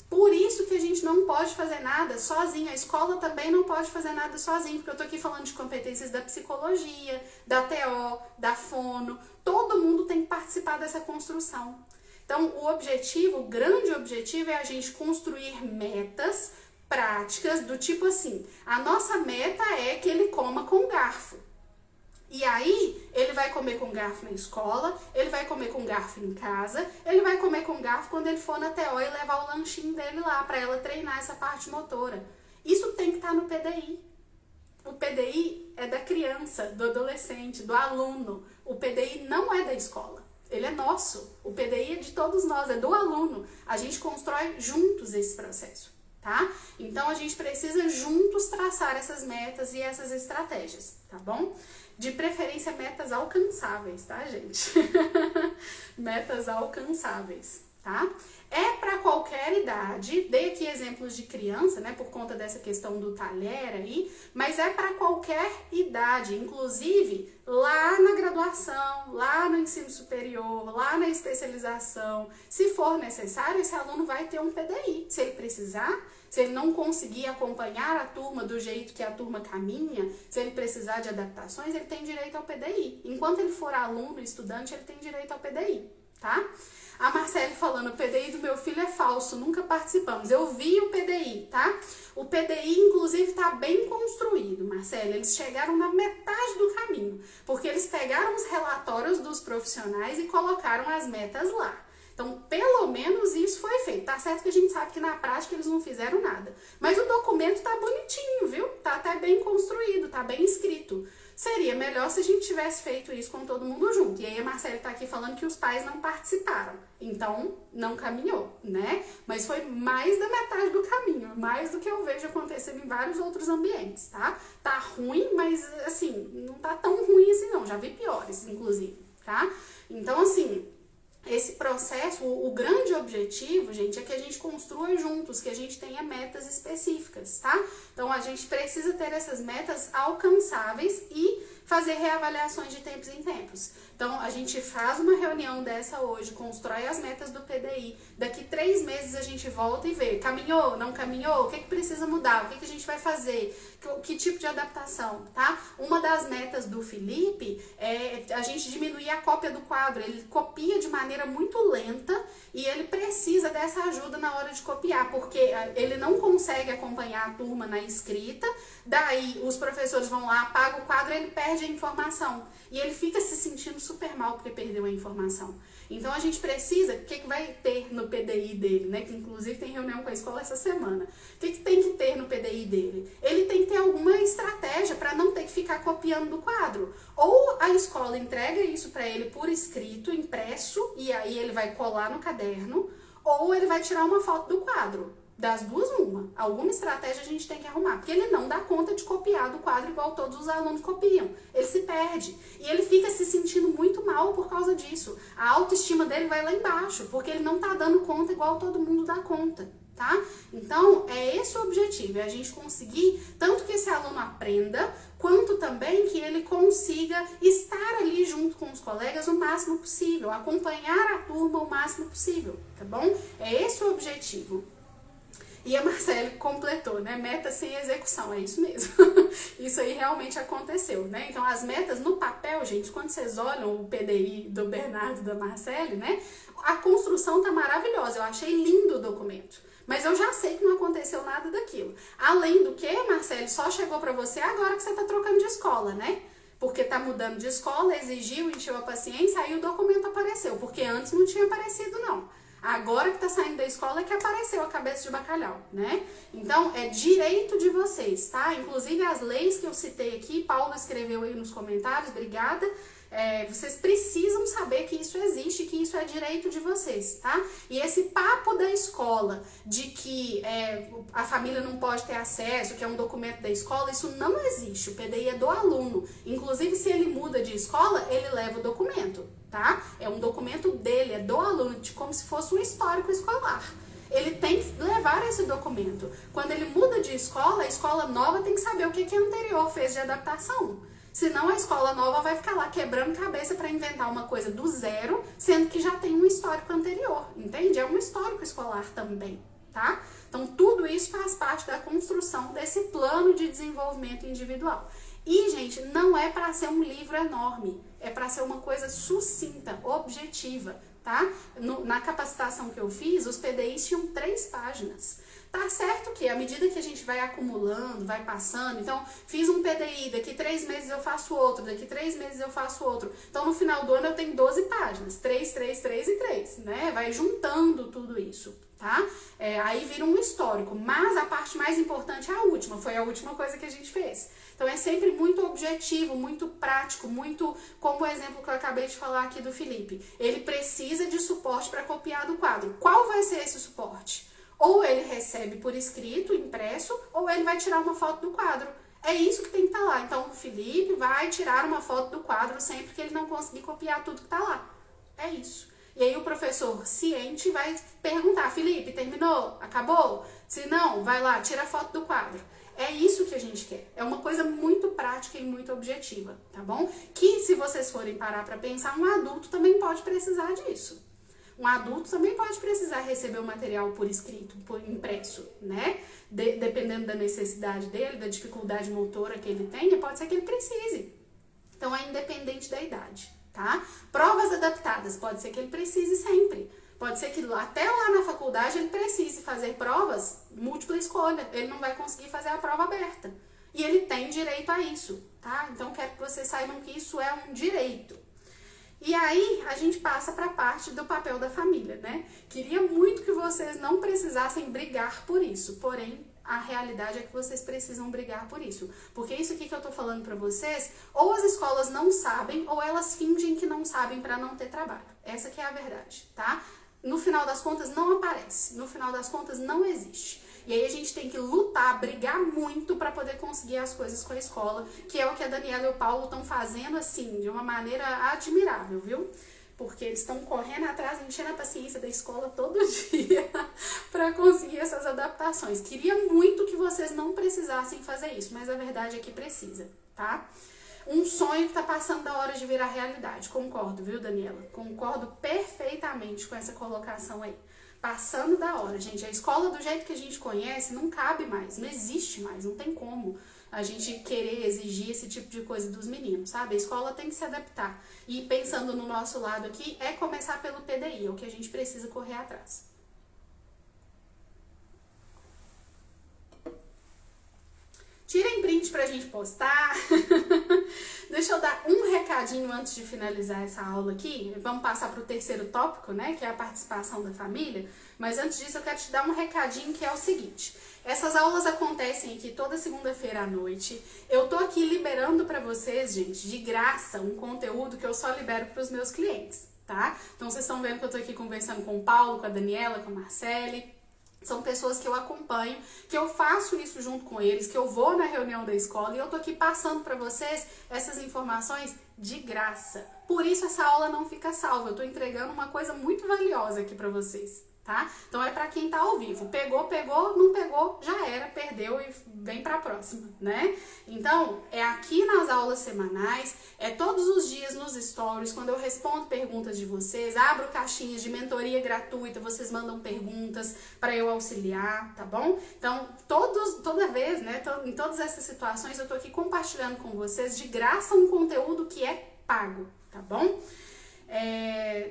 [SPEAKER 1] Por isso que a gente não pode fazer nada sozinho. A escola também não pode fazer nada sozinho, porque eu tô aqui falando de competências da psicologia, da TO, da fono. Todo mundo tem que participar dessa construção. Então, o grande objetivo é a gente construir metas práticas do tipo assim, a nossa meta é que ele coma com garfo. E aí, ele vai comer com garfo na escola, ele vai comer com garfo em casa, ele vai comer com garfo quando ele for na TO e levar o lanchinho dele lá, para ela treinar essa parte motora. Isso tem que estar no PDI. O PDI é da criança, do adolescente, do aluno. O PDI não é da escola. Ele é nosso. O PDI é de todos nós, é do aluno. A gente constrói juntos esse processo, tá? Então, a gente precisa juntos traçar essas metas e essas estratégias, tá bom? De preferência, metas alcançáveis, tá, gente? Metas alcançáveis, tá? É para qualquer idade, dei aqui exemplos de criança, né, por conta dessa questão do talher aí, mas é para qualquer idade, inclusive lá na graduação, lá no ensino superior, lá na especialização. Se for necessário, esse aluno vai ter um PDI, se ele precisar. Se ele não conseguir acompanhar a turma do jeito que a turma caminha, se ele precisar de adaptações, ele tem direito ao PDI. Enquanto ele for aluno, estudante, ele tem direito ao PDI, tá? A Marcele falando, o PDI do meu filho é falso, nunca participamos. Eu vi o PDI, tá? O PDI, inclusive, tá bem construído, Marcele. Eles chegaram na metade do caminho, porque eles pegaram os relatórios dos profissionais e colocaram as metas lá. Então, pelo menos isso foi feito. Tá certo que a gente sabe que na prática eles não fizeram nada. Mas o documento tá bonitinho, viu? Tá até bem construído, tá bem escrito. Seria melhor se a gente tivesse feito isso com todo mundo junto. E aí a Marcela tá aqui falando que os pais não participaram. Então, não caminhou, né? Mas foi mais da metade do caminho. Mais do que eu vejo acontecendo em vários outros ambientes, tá? Tá ruim, mas assim, não tá tão ruim assim não. Já vi piores, inclusive, tá? Então, assim, esse processo, o grande objetivo, gente, é que a gente construa juntos, que a gente tenha metas específicas, tá? Então, a gente precisa ter essas metas alcançáveis e fazer reavaliações de tempos em tempos. Então, a gente faz uma reunião dessa hoje, constrói as metas do PDI, daqui 3 meses a gente volta e vê, caminhou, não caminhou, o que precisa mudar, o que a gente vai fazer, que tipo de adaptação, tá? Uma das metas do Felipe é a gente diminuir a cópia do quadro, ele copia de maneira muito lenta e ele precisa dessa ajuda na hora de copiar, porque ele não consegue acompanhar a turma na escrita, daí os professores vão lá, apagam o quadro, ele perde perde a informação. E ele fica se sentindo super mal porque perdeu a informação. Então a gente precisa, o que vai ter no PDI dele, né? Que inclusive tem reunião com a escola essa semana. O que tem que ter no PDI dele? Ele tem que ter alguma estratégia para não ter que ficar copiando do quadro. Ou a escola entrega isso para ele por escrito, impresso, e aí ele vai colar no caderno, ou ele vai tirar uma foto do quadro. Das duas, uma. Alguma estratégia a gente tem que arrumar, porque ele não dá conta de copiar do quadro igual todos os alunos copiam. Ele se perde. E ele fica se sentindo muito mal por causa disso. A autoestima dele vai lá embaixo, porque ele não tá dando conta igual todo mundo dá conta, tá? Então, é esse o objetivo, é a gente conseguir, tanto que esse aluno aprenda, quanto também que ele consiga estar ali junto com os colegas o máximo possível, acompanhar a turma o máximo possível, tá bom? É esse o objetivo. E a Marcele completou, né? Meta sem execução, é isso mesmo. Isso aí realmente aconteceu, né? Então, as metas no papel, gente, quando vocês olham o PDI do Bernardo e da Marcele, né? A construção tá maravilhosa, eu achei lindo o documento. Mas eu já sei que não aconteceu nada daquilo. Além do que, Marcele, só chegou pra você agora que você tá trocando de escola, né? Porque tá mudando de escola, exigiu, encheu a paciência, aí o documento apareceu. Porque antes não tinha aparecido, não. Agora que tá saindo da escola é que apareceu a cabeça de bacalhau, né? Então, é direito de vocês, tá? Inclusive, as leis que eu citei aqui, Paulo escreveu aí nos comentários, obrigada. Vocês precisam saber que isso existe, que isso é direito de vocês, tá? E esse papo da escola de que a família não pode ter acesso, que é um documento da escola, isso não existe. O PDI é do aluno. Inclusive, se ele muda de escola, ele leva o documento, tá? É um documento dele, é do aluno, como se fosse um histórico escolar. Ele tem que levar esse documento. Quando ele muda de escola, a escola nova tem que saber o que a anterior fez de adaptação. Senão a escola nova vai ficar lá quebrando cabeça para inventar uma coisa do zero, sendo que já tem um histórico anterior, entende? É um histórico escolar também, tá? Então tudo isso faz parte da construção desse plano de desenvolvimento individual. E, gente, não é para ser um livro enorme, é para ser uma coisa sucinta, objetiva, tá? Na capacitação que eu fiz, os PDIs tinham 3 páginas. Tá certo que à medida que a gente vai acumulando, vai passando, então fiz um PDI, daqui 3 meses eu faço outro, daqui 3 meses eu faço outro. Então no final do ano eu tenho 12 páginas, 3, 3, 3 e 3, né? Vai juntando tudo isso, tá? Aí vira um histórico, mas a parte mais importante é a última, foi a última coisa que a gente fez. Então é sempre muito objetivo, muito prático, muito como o exemplo que eu acabei de falar aqui do Felipe. Ele precisa de suporte para copiar do quadro. Qual vai ser esse suporte? Ou ele recebe por escrito, impresso, ou ele vai tirar uma foto do quadro. É isso que tem que estar lá. Então o Felipe vai tirar uma foto do quadro sempre que ele não conseguir copiar tudo que está lá. É isso. E aí o professor ciente vai perguntar, Felipe, terminou? Acabou? Se não, vai lá, tira a foto do quadro. É isso que a gente quer. É uma coisa muito prática e muito objetiva, tá bom? Que se vocês forem parar para pensar, um adulto também pode precisar disso. Um adulto também pode precisar receber o material por escrito, por impresso, né? Dependendo da necessidade dele, da dificuldade motora que ele tenha, pode ser que ele precise. Então, é independente da idade, tá? Provas adaptadas, pode ser que ele precise sempre. Pode ser que até lá na faculdade ele precise fazer provas múltipla escolha. Ele não vai conseguir fazer a prova aberta. E ele tem direito a isso, tá? Então, quero que vocês saibam que isso é um direito. E aí, a gente passa para a parte do papel da família, né? Queria muito que vocês não precisassem brigar por isso, porém, a realidade é que vocês precisam brigar por isso. Porque isso aqui que eu tô falando para vocês, ou as escolas não sabem, ou elas fingem que não sabem para não ter trabalho. Essa que é a verdade, tá? No final das contas, não aparece. No final das contas, não existe. E aí a gente tem que lutar, brigar muito para poder conseguir as coisas com a escola, que é o que a Daniela e o Paulo estão fazendo, assim, de uma maneira admirável, viu? Porque eles estão correndo atrás, enchendo a paciência da escola todo dia para conseguir essas adaptações. Queria muito que vocês não precisassem fazer isso, mas a verdade é que precisa, tá? Um sonho que tá passando da hora de virar realidade. Concordo, viu, Daniela? Concordo perfeitamente com essa colocação aí. Passando da hora, gente. A escola do jeito que a gente conhece não cabe mais, não existe mais, não tem como a gente querer exigir esse tipo de coisa dos meninos, sabe? A escola tem que se adaptar. E pensando no nosso lado aqui, é começar pelo PDI, é o que a gente precisa correr atrás. Tirem print pra gente postar. Deixa eu dar um recadinho antes de finalizar essa aula aqui. Vamos passar para o terceiro tópico, né, que é a participação da família. Mas antes disso eu quero te dar um recadinho que é o seguinte. Essas aulas acontecem aqui toda segunda-feira à noite. Eu tô aqui liberando para vocês, gente, de graça, um conteúdo que eu só libero para os meus clientes, tá? Então vocês estão vendo que eu tô aqui conversando com o Paulo, com a Daniela, com a Marcele. São pessoas que eu acompanho, que eu faço isso junto com eles, que eu vou na reunião da escola e eu tô aqui passando para vocês essas informações de graça. Por isso essa aula não fica salva, eu tô entregando uma coisa muito valiosa aqui para vocês, tá? Então é para quem tá ao vivo. Pegou, não pegou, já era, perdeu e vem pra próxima, né? Então, é aqui nas aulas semanais, é todos os dias nos stories, quando eu respondo perguntas de vocês, abro caixinhas de mentoria gratuita, vocês mandam perguntas para eu auxiliar, tá bom? Então, toda vez, né, em todas essas situações, eu tô aqui compartilhando com vocês de graça um conteúdo que é pago, tá bom?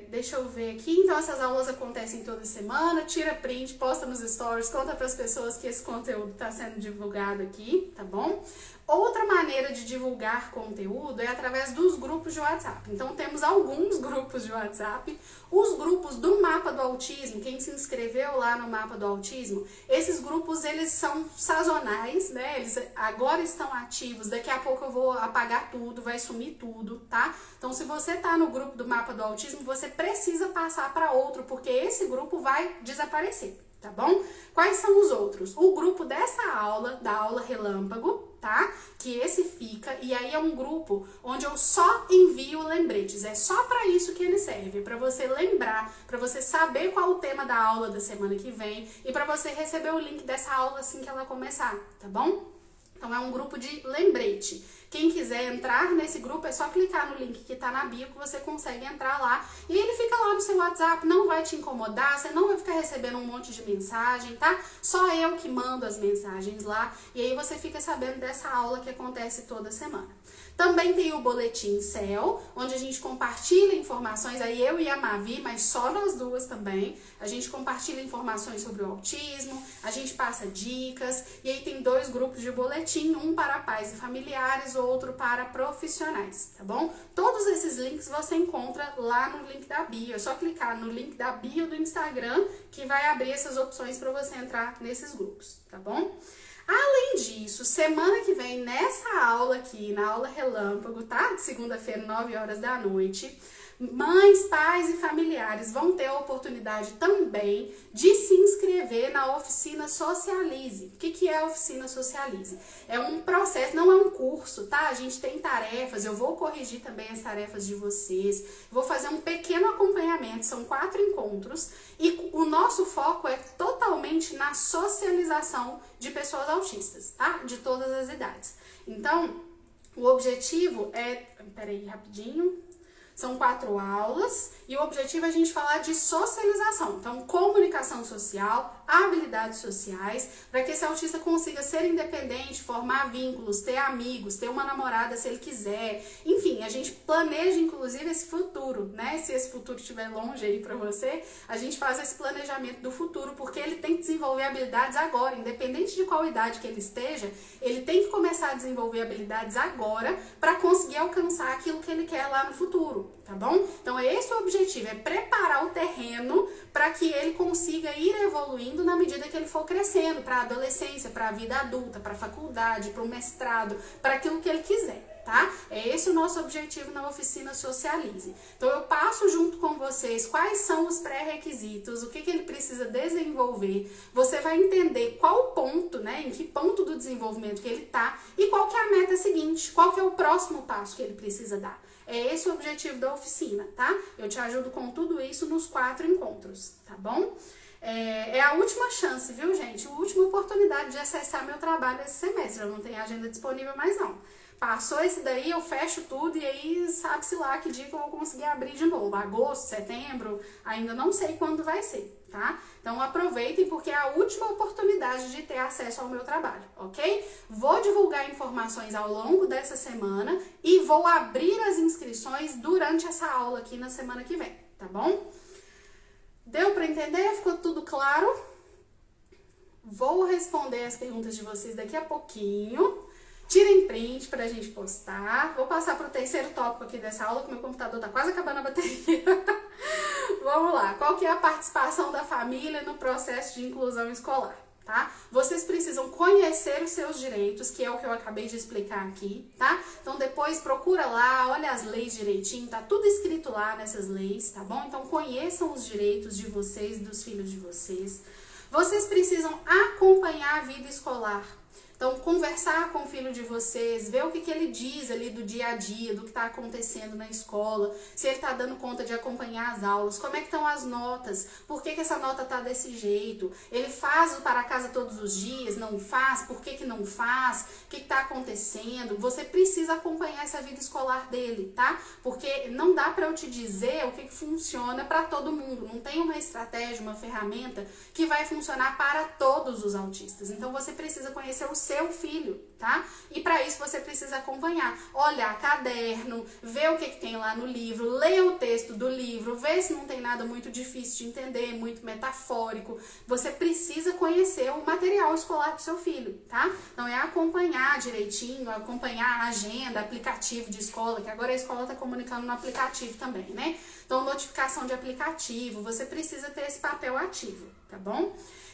[SPEAKER 1] Deixa eu ver aqui, então essas aulas acontecem toda semana, tira print, posta nos stories, conta para as pessoas que esse conteúdo está sendo divulgado aqui, tá bom? Outra maneira de divulgar conteúdo é através dos grupos de WhatsApp. Então temos alguns grupos de WhatsApp, os grupos do Mapa do Autismo, quem se inscreveu lá no Mapa do Autismo, esses grupos eles são sazonais, né? Eles agora estão ativos, daqui a pouco eu vou apagar tudo, vai sumir tudo, tá? Então se você tá no grupo do Mapa do Autismo, você precisa passar para outro, porque esse grupo vai desaparecer, tá bom? Quais são os outros? O grupo dessa aula, da aula Relâmpago, tá? Que esse fica, e aí é um grupo onde eu só envio lembretes, é só para isso que ele serve, para você lembrar, para você saber qual o tema da aula da semana que vem e para você receber o link dessa aula assim que ela começar, tá bom? Então é um grupo de lembrete. Quem quiser entrar nesse grupo é só clicar no link que tá na bio que você consegue entrar lá. E ele fica lá no seu WhatsApp, não vai te incomodar, você não vai ficar recebendo um monte de mensagem, tá? Só eu que mando as mensagens lá. E aí você fica sabendo dessa aula que acontece toda semana. Também tem o Boletim Céu, onde a gente compartilha informações, aí eu e a Mavi, mas só nós duas também. A gente compartilha informações sobre o autismo, a gente passa dicas, e aí tem 2 grupos de boletim, um para pais e familiares, outro para profissionais, tá bom? Todos esses links você encontra lá no link da bio, é só clicar no link da bio do Instagram que vai abrir essas opções para você entrar nesses grupos, tá bom? Além disso, semana que vem, nessa aula aqui, na aula Relâmpago, tá? De segunda-feira, 9 horas da noite, mães, pais e familiares vão ter a oportunidade também de se inscrever na Oficina Socialize. O que é a Oficina Socialize? É um processo, não é um curso, tá? A gente tem tarefas, eu vou corrigir também as tarefas de vocês, vou fazer um pequeno acompanhamento, são 4 encontros, e o nosso foco é totalmente na socialização de pessoas autistas, tá? De todas as idades. Então, o objetivo é... Peraí, rapidinho... São 4 aulas e o objetivo é a gente falar de socialização. Então, comunicação social, habilidades sociais, para que esse autista consiga ser independente, formar vínculos, ter amigos, ter uma namorada se ele quiser. Enfim, a gente planeja inclusive esse futuro, né? Se esse futuro estiver longe aí para você, a gente faz esse planejamento do futuro, porque ele tem que desenvolver habilidades agora, independente de qual idade que ele esteja, ele tem que começar a desenvolver habilidades agora para conseguir alcançar aquilo que ele quer lá no futuro. Tá bom? Então esse é o objetivo, é preparar o terreno para que ele consiga ir evoluindo na medida que ele for crescendo, para a adolescência, para a vida adulta, para a faculdade, para o mestrado, para aquilo que ele quiser, tá? É esse o nosso objetivo na Oficina Socialize. Então eu passo junto com vocês quais são os pré-requisitos, o que ele precisa desenvolver, você vai entender qual ponto, né, em que ponto do desenvolvimento que ele tá e qual que é a meta seguinte, qual que é o próximo passo que ele precisa dar. É esse o objetivo da oficina, tá? Eu te ajudo com tudo isso nos 4 encontros, tá bom? É a última chance, viu, gente? A última oportunidade de acessar meu trabalho esse semestre. Eu não tenho agenda disponível mais, não. Passou esse daí, eu fecho tudo e aí sabe-se lá que dia que eu vou conseguir abrir de novo. Agosto, setembro, ainda não sei quando vai ser, tá? Então aproveitem porque é a última oportunidade de ter acesso ao meu trabalho, ok? Vou divulgar informações ao longo dessa semana e vou abrir as inscrições durante essa aula aqui na semana que vem, tá bom? Deu para entender? Ficou tudo claro? Vou responder as perguntas de vocês daqui a pouquinho. Tirem print pra gente postar. Vou passar pro terceiro tópico aqui dessa aula, que meu computador tá quase acabando a bateria. Vamos lá. Qual que é a participação da família no processo de inclusão escolar? Tá? Vocês precisam conhecer os seus direitos, que é o que eu acabei de explicar aqui, tá? Então depois procura lá, olha as leis direitinho, tá tudo escrito lá nessas leis, tá bom? Então conheçam os direitos de vocês e dos filhos de vocês. Vocês precisam acompanhar a vida escolar. Então, conversar com o filho de vocês, ver o que ele diz ali do dia a dia, do que está acontecendo na escola, se ele está dando conta de acompanhar as aulas, como é que estão as notas, por que essa nota está desse jeito, ele faz o para casa todos os dias, não faz, por que não faz, o que está acontecendo. Você precisa acompanhar essa vida escolar dele, tá? Porque não dá para eu te dizer o que funciona para todo mundo, não tem uma estratégia, uma ferramenta que vai funcionar para todos os autistas. Então, você precisa conhecer o seu filho, tá? E para isso você precisa acompanhar, olhar caderno, ver o que tem lá no livro, ler o texto do livro, ver se não tem nada muito difícil de entender, muito metafórico. Você precisa conhecer o material escolar do seu filho, tá? Então é acompanhar direitinho, acompanhar a agenda, aplicativo de escola, que agora a escola está comunicando no aplicativo também, né? Então notificação de aplicativo, você precisa ter esse papel ativo, tá bom?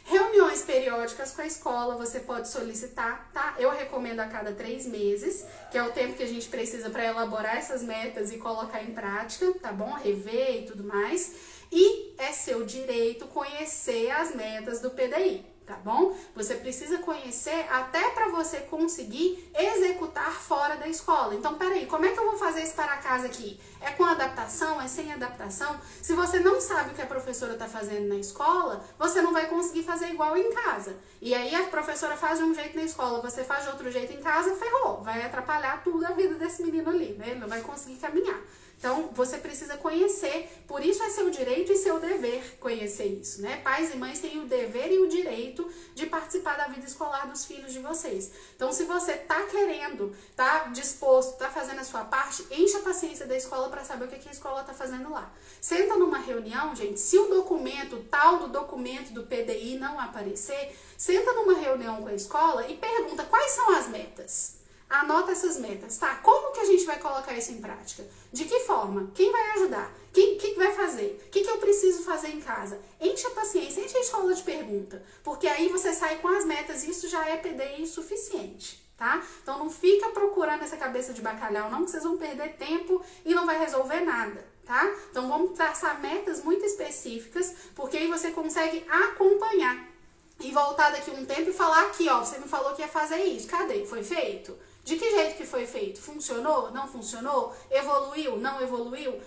[SPEAKER 1] Reuniões periódicas com a escola, você pode solicitar, tá? Eu recomendo a cada 3 meses, que é o tempo que a gente precisa para elaborar essas metas e colocar em prática, tá bom? Rever e tudo mais. E é seu direito conhecer as metas do PDI, tá bom? Você precisa conhecer até para você conseguir executar fora da escola. Então, peraí, como é que eu vou fazer isso para casa aqui? É com adaptação? É sem adaptação? Se você não sabe o que a professora está fazendo na escola, você não vai conseguir fazer igual em casa. E aí a professora faz de um jeito na escola, você faz de outro jeito em casa, ferrou. Vai atrapalhar tudo a vida desse menino ali, né? Ele não vai conseguir caminhar. Então, você precisa conhecer, por isso é seu direito e seu dever conhecer isso, né? Pais e mães têm o dever e o direito de participar da vida escolar dos filhos de vocês. Então, se você tá querendo, tá disposto, tá fazendo a sua parte, encha a paciência da escola para saber o que a escola tá fazendo lá. Senta numa reunião, gente, se o documento, tal do documento do PDI não aparecer, senta numa reunião com a escola e pergunta quais são as metas. Anota essas metas, tá? Como que a gente vai colocar isso em prática? De que forma? Quem vai ajudar? Quem vai fazer? O que eu preciso fazer em casa? Enche a paciência, enche a escola de pergunta. Porque aí você sai com as metas e isso já é PDI suficiente, tá? Então não fica procurando essa cabeça de bacalhau não, que vocês vão perder tempo e não vai resolver nada, tá? Então vamos traçar metas muito específicas, porque aí você consegue acompanhar. E voltar daqui um tempo e falar aqui, ó, você me falou que ia fazer isso, cadê? Foi feito? De que jeito que foi feito? Funcionou? Não funcionou? Evoluiu? Não evoluiu?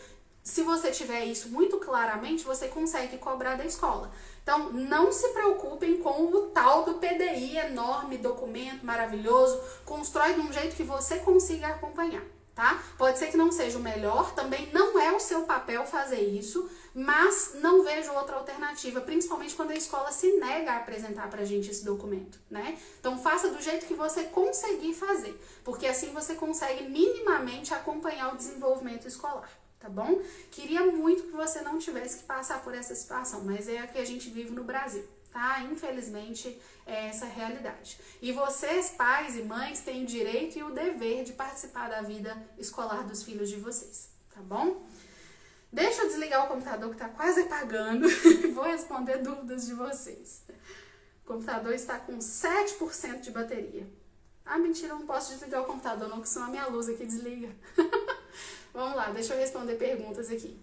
[SPEAKER 1] Se você tiver isso muito claramente, você consegue cobrar da escola. Então, não se preocupem com o tal do PDI, enorme documento maravilhoso, constrói de um jeito que você consiga acompanhar. Tá? Pode ser que não seja o melhor, também não é o seu papel fazer isso, mas não vejo outra alternativa, principalmente quando a escola se nega a apresentar pra gente esse documento, né? Então faça do jeito que você conseguir fazer, porque assim você consegue minimamente acompanhar o desenvolvimento escolar, tá bom? Queria muito que você não tivesse que passar por essa situação, mas é a que a gente vive no Brasil. Tá? Infelizmente, é essa a realidade. E vocês, pais e mães, têm o direito e o dever de participar da vida escolar dos filhos de vocês, tá bom? Deixa eu desligar o computador que tá quase apagando e vou responder dúvidas de vocês. O computador está com 7% de bateria. Ah, mentira, eu não posso desligar o computador não, que senão a minha luz aqui desliga. Vamos lá, deixa eu responder perguntas aqui.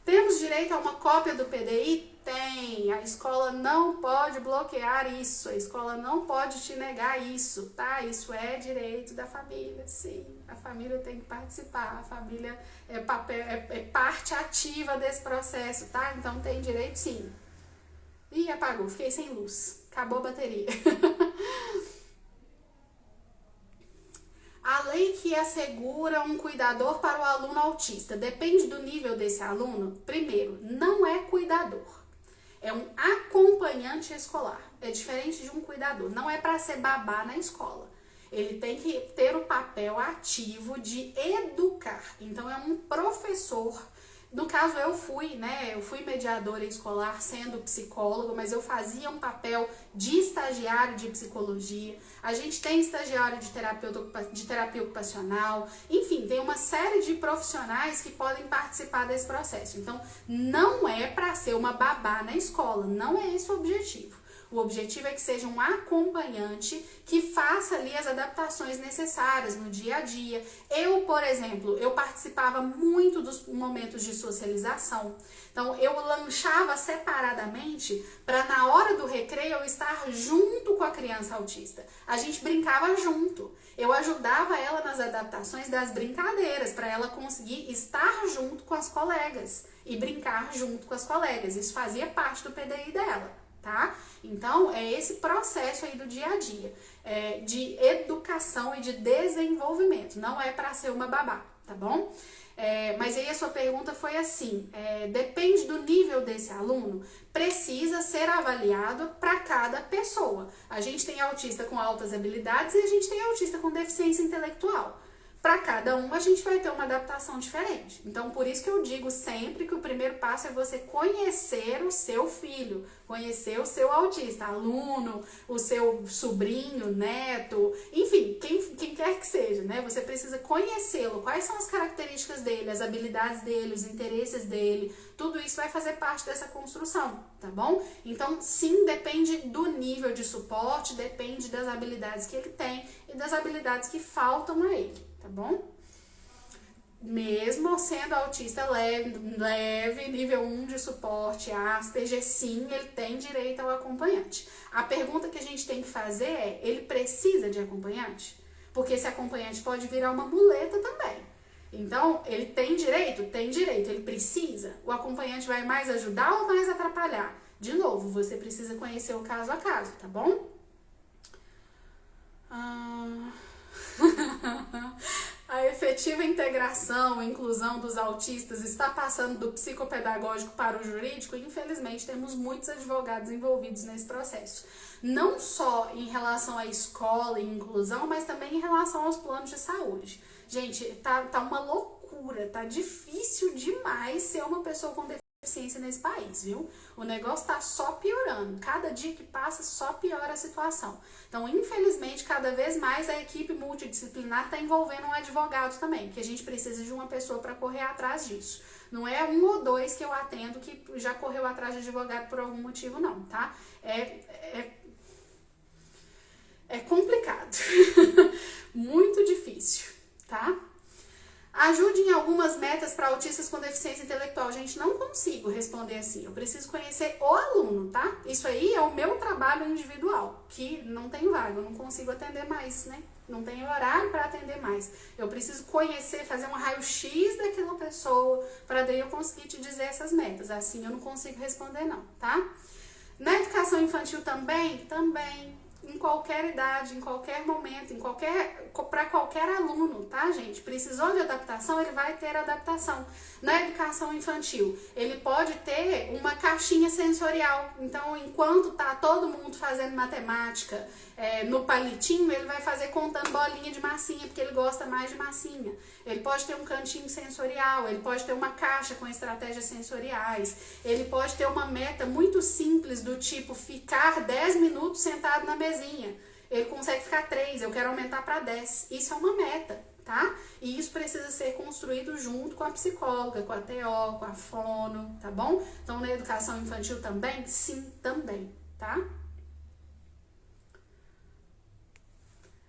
[SPEAKER 1] Temos direito a uma cópia do PDI? Tem. A escola não pode bloquear isso. A escola não pode te negar isso, tá? Isso é direito da família, sim. A família tem que participar. A família é parte ativa desse processo, tá? Então tem direito, sim. Ih, apagou. Fiquei sem luz. Acabou a bateria. A lei que assegura um cuidador para o aluno autista depende do nível desse aluno? Primeiro, não é cuidador, é um acompanhante escolar. É diferente de um cuidador, não é para ser babá na escola. Ele tem que ter o papel ativo de educar. Então é um professor No caso, eu fui, né? Eu fui mediadora escolar sendo psicóloga, mas eu fazia um papel de estagiário de psicologia. A gente tem estagiário de terapia ocupacional, enfim, tem uma série de profissionais que podem participar desse processo. Então, não é para ser uma babá na escola, não é esse o objetivo. O objetivo é que seja um acompanhante que faça ali as adaptações necessárias no dia a dia. Eu, por exemplo, eu participava muito dos momentos de socialização. Então, eu lanchava separadamente para na hora do recreio eu estar junto com a criança autista. A gente brincava junto. Eu ajudava ela nas adaptações das brincadeiras para ela conseguir estar junto com as colegas e brincar junto com as colegas. Isso fazia parte do PDI dela. Tá? Então, é esse processo aí do dia a dia, de educação e de desenvolvimento, não é para ser uma babá, tá bom? Mas aí a sua pergunta foi assim, depende do nível desse aluno, precisa ser avaliado para cada pessoa. A gente tem autista com altas habilidades e a gente tem autista com deficiência intelectual. Para cada um, a gente vai ter uma adaptação diferente. Então, por isso que eu digo sempre que o primeiro passo é você conhecer o seu filho, conhecer o seu autista, aluno, o seu sobrinho, neto, enfim, quem quer que seja, né? Você precisa conhecê-lo, quais são as características dele, as habilidades dele, os interesses dele, tudo isso vai fazer parte dessa construção, tá bom? Então, sim, depende do nível de suporte, depende das habilidades que ele tem e das habilidades que faltam a ele. Tá bom? Mesmo sendo autista leve, nível 1 de suporte, Asperger, sim, ele tem direito ao acompanhante. A pergunta que a gente tem que fazer é, ele precisa de acompanhante? Porque esse acompanhante pode virar uma muleta também. Então, ele tem direito? Tem direito. Ele precisa? O acompanhante vai mais ajudar ou mais atrapalhar? De novo, você precisa conhecer o caso a caso, tá bom? A efetiva integração e inclusão dos autistas está passando do psicopedagógico para o jurídico? Infelizmente, temos muitos advogados envolvidos nesse processo. Não só em relação à escola e inclusão, mas também em relação aos planos de saúde. Gente, tá uma loucura, tá difícil demais ser uma pessoa com deficiência nesse país, viu? O negócio tá só piorando, cada dia que passa só piora a situação. Então, infelizmente, cada vez mais a equipe multidisciplinar está envolvendo um advogado também, porque a gente precisa de uma pessoa para correr atrás disso. Não é um ou dois que eu atendo que já correu atrás de advogado por algum motivo, não, tá? É complicado, muito difícil, tá? Ajude em algumas metas para autistas com deficiência intelectual. Gente, não consigo responder assim. Eu preciso conhecer o aluno, tá? Isso aí é o meu trabalho individual, que não tem vaga, eu não consigo atender mais, né? Não tenho horário para atender mais. Eu preciso conhecer, fazer um raio-x daquela pessoa, para daí eu conseguir te dizer essas metas. Assim eu não consigo responder não, tá? Na educação infantil também? Também. Em qualquer idade, em qualquer momento, para qualquer aluno, tá, gente? Precisou de adaptação, ele vai ter adaptação. Na educação infantil, ele pode ter uma caixinha sensorial. Então, enquanto tá todo mundo fazendo matemática no palitinho, ele vai fazer contando bolinha de massinha, porque ele gosta mais de massinha. Ele pode ter um cantinho sensorial, ele pode ter uma caixa com estratégias sensoriais, ele pode ter uma meta muito simples do tipo ficar 10 minutos sentado na mesinha. Ele consegue ficar 3, eu quero aumentar para 10. Isso é uma meta, tá? E isso precisa ser construído junto com a psicóloga, com a TO, com a fono, tá bom? Então, na educação infantil também? Sim, também, tá?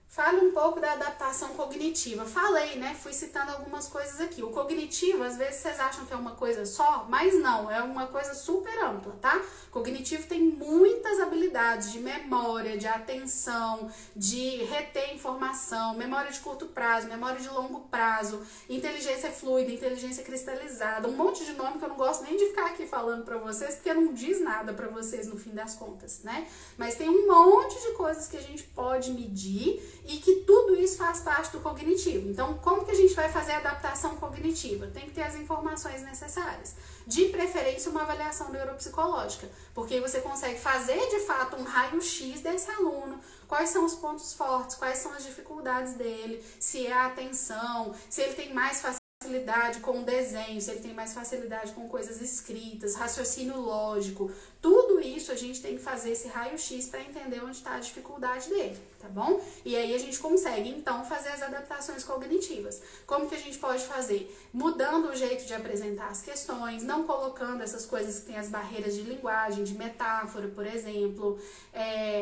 [SPEAKER 1] Fale um pouco da adaptação cognitiva. Falei, né? Fui citando algumas coisas aqui. O cognitivo, às vezes vocês acham que é uma coisa só, mas não, é uma coisa super ampla, tá? Cognitivo tem muitas habilidades de memória, de atenção, de reter informação, memória de curto prazo, memória de longo prazo, inteligência fluida, inteligência cristalizada, um monte de nome que eu não gosto nem de ficar aqui falando pra vocês, porque não diz nada pra vocês no fim das contas, né? Mas tem um monte de coisas que a gente pode medir e que tudo isso faz parte do cognitivo. Então, como que a gente vai fazer a adaptação cognitiva? Tem que ter as informações necessárias. De preferência, uma avaliação neuropsicológica, porque você consegue fazer, de fato, um raio-x desse aluno, quais são os pontos fortes, quais são as dificuldades dele, se é a atenção, se ele tem mais facilidade facilidade com desenho, se ele tem mais facilidade com coisas escritas, raciocínio lógico, tudo isso a gente tem que fazer esse raio-x para entender onde está a dificuldade dele, tá bom? E aí a gente consegue, então, fazer as adaptações cognitivas. Como que a gente pode fazer? Mudando o jeito de apresentar as questões, não colocando essas coisas que tem as barreiras de linguagem, de metáfora, por exemplo,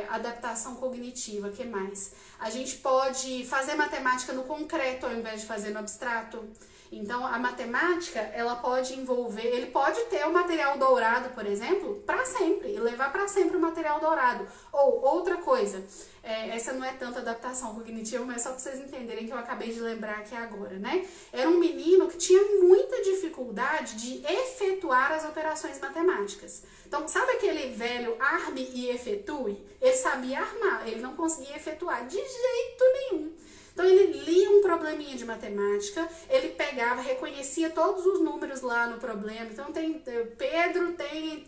[SPEAKER 1] adaptação cognitiva, o que mais? A gente pode fazer matemática no concreto ao invés de fazer no abstrato. Então, a matemática, ela pode envolver, ele pode ter o material dourado, por exemplo, para sempre, e levar para sempre o material dourado. Ou, outra coisa, essa não é tanto adaptação cognitiva, mas só para vocês entenderem que eu acabei de lembrar aqui agora, né? Era um menino que tinha muita dificuldade de efetuar as operações matemáticas. Então, sabe aquele velho arme e efetue? Ele sabia armar, ele não conseguia efetuar de jeito nenhum. Então, ele lia um probleminha de matemática, ele pegava, reconhecia todos os números lá no problema. Então, Pedro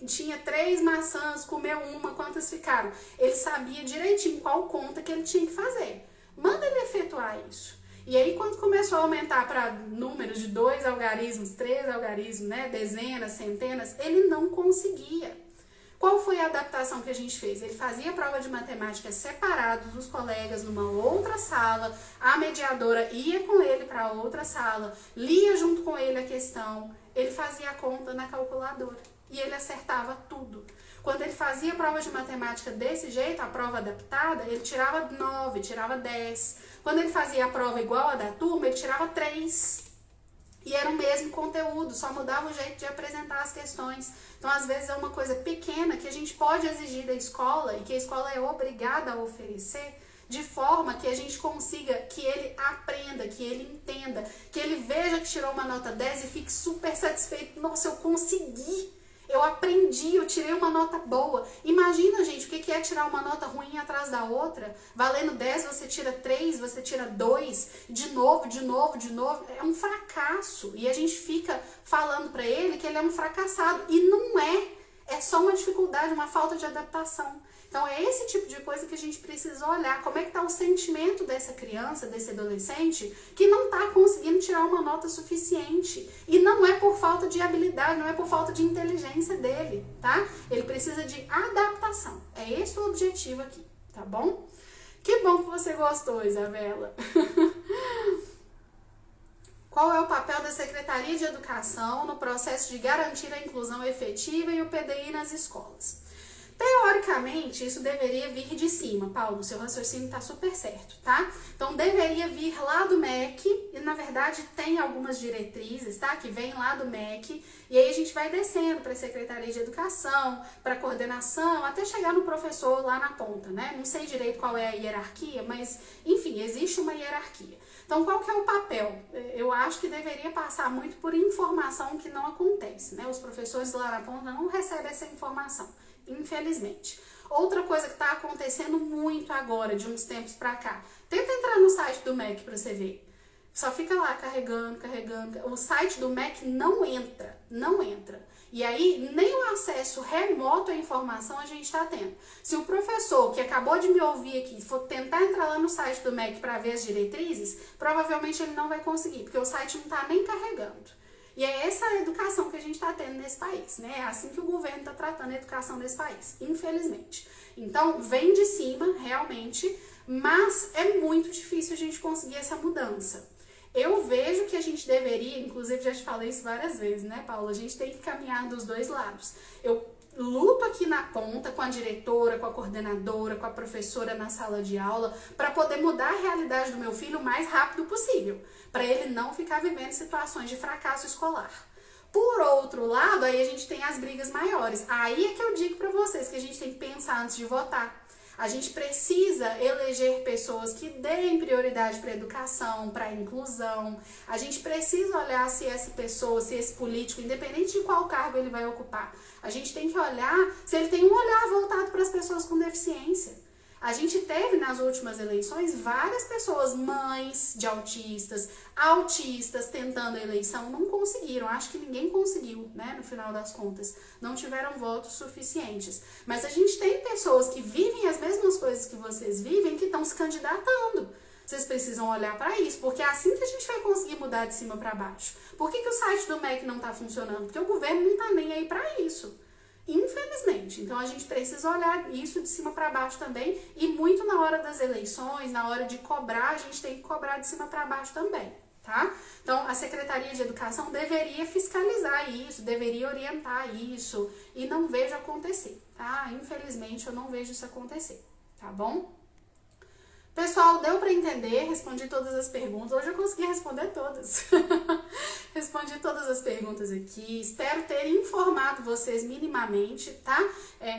[SPEAKER 1] tinha 3 maçãs, comeu uma, quantas ficaram? Ele sabia direitinho qual conta que ele tinha que fazer. Manda ele efetuar isso. E aí, quando começou a aumentar para números de 2 algarismos, 3 algarismos, né, dezenas, centenas, ele não conseguia. Qual foi a adaptação que a gente fez? Ele fazia prova de matemática separado dos colegas numa outra sala, a mediadora ia com ele para outra sala, lia junto com ele a questão, ele fazia a conta na calculadora e ele acertava tudo. Quando ele fazia prova de matemática desse jeito, a prova adaptada, ele tirava 9, tirava 10. Quando ele fazia a prova igual a da turma, ele tirava 3. E era o mesmo conteúdo, só mudava o jeito de apresentar as questões. Então, às vezes, é uma coisa pequena que a gente pode exigir da escola e que a escola é obrigada a oferecer, de forma que a gente consiga que ele aprenda, que ele entenda, que ele veja que tirou uma nota 10 e fique super satisfeito. Nossa, eu consegui! Eu aprendi, eu tirei uma nota boa. Imagina, gente, o que é tirar uma nota ruim atrás da outra. Valendo 10, você tira 3, você tira 2, de novo, de novo, de novo. É um fracasso. E a gente fica falando pra ele que ele é um fracassado. E não é. É só uma dificuldade, uma falta de adaptação. Então, é esse tipo de coisa que a gente precisa olhar. Como é que está o sentimento dessa criança, desse adolescente, que não está conseguindo tirar uma nota suficiente. E não é por falta de habilidade, não é por falta de inteligência dele, tá? Ele precisa de adaptação. É esse o objetivo aqui, tá bom? Que bom que você gostou, Isabela. Qual é o papel da Secretaria de Educação no processo de garantir a inclusão efetiva e o PDI nas escolas? Teoricamente, isso deveria vir de cima. Paulo, seu raciocínio está super certo, tá? Então, deveria vir lá do MEC, e na verdade tem algumas diretrizes, tá? Que vem lá do MEC, e aí a gente vai descendo para a Secretaria de Educação, para a coordenação, até chegar no professor lá na ponta, né? Não sei direito qual é a hierarquia, mas, enfim, existe uma hierarquia. Então, qual que é o papel? Eu acho que deveria passar muito por informação que não acontece, né? Os professores lá na ponta não recebem essa informação, infelizmente. Outra coisa que está acontecendo muito agora, de uns tempos pra cá, tenta entrar no site do MEC para você ver. Só fica lá carregando. O site do MEC não entra. E aí, nem o acesso remoto à informação a gente está tendo. Se o professor que acabou de me ouvir aqui for tentar entrar lá no site do MEC para ver as diretrizes, provavelmente ele não vai conseguir, porque o site não está nem carregando. E é essa a educação que a gente está tendo nesse país, né? É assim que o governo está tratando a educação nesse país, infelizmente. Então, vem de cima, realmente, mas é muito difícil a gente conseguir essa mudança. Eu vejo que a gente deveria, inclusive já te falei isso várias vezes, né, Paula? A gente tem que caminhar dos dois lados. Eu luto aqui na ponta com a diretora, com a coordenadora, com a professora na sala de aula, para poder mudar a realidade do meu filho o mais rápido possível, para ele não ficar vivendo situações de fracasso escolar. Por outro lado, aí a gente tem as brigas maiores. Aí é que eu digo para vocês que a gente tem que pensar antes de votar. A gente precisa eleger pessoas que deem prioridade para a educação, para a inclusão. A gente precisa olhar se essa pessoa, se esse político, independente de qual cargo ele vai ocupar, a gente tem que olhar se ele tem um olhar voltado para as pessoas com deficiência. A gente teve nas últimas eleições várias pessoas, mães de autistas, autistas tentando a eleição, não conseguiram. Acho que ninguém conseguiu, né, no final das contas. Não tiveram votos suficientes. Mas a gente tem pessoas que vivem as mesmas coisas que vocês vivem que estão se candidatando. Vocês precisam olhar para isso, porque é assim que a gente vai conseguir mudar de cima para baixo. Por que o site do MEC não está funcionando? Porque o governo não está nem aí para isso. Infelizmente. Então a gente precisa olhar isso de cima para baixo também, e muito na hora das eleições, na hora de cobrar, a gente tem que cobrar de cima para baixo também, tá? Então a Secretaria de Educação deveria fiscalizar isso, deveria orientar isso, e não vejo acontecer, tá? Infelizmente eu não vejo isso acontecer, tá bom? Pessoal, deu para entender? Respondi todas as perguntas. Hoje eu consegui responder todas. Respondi todas as perguntas aqui. Espero ter informado vocês minimamente, tá?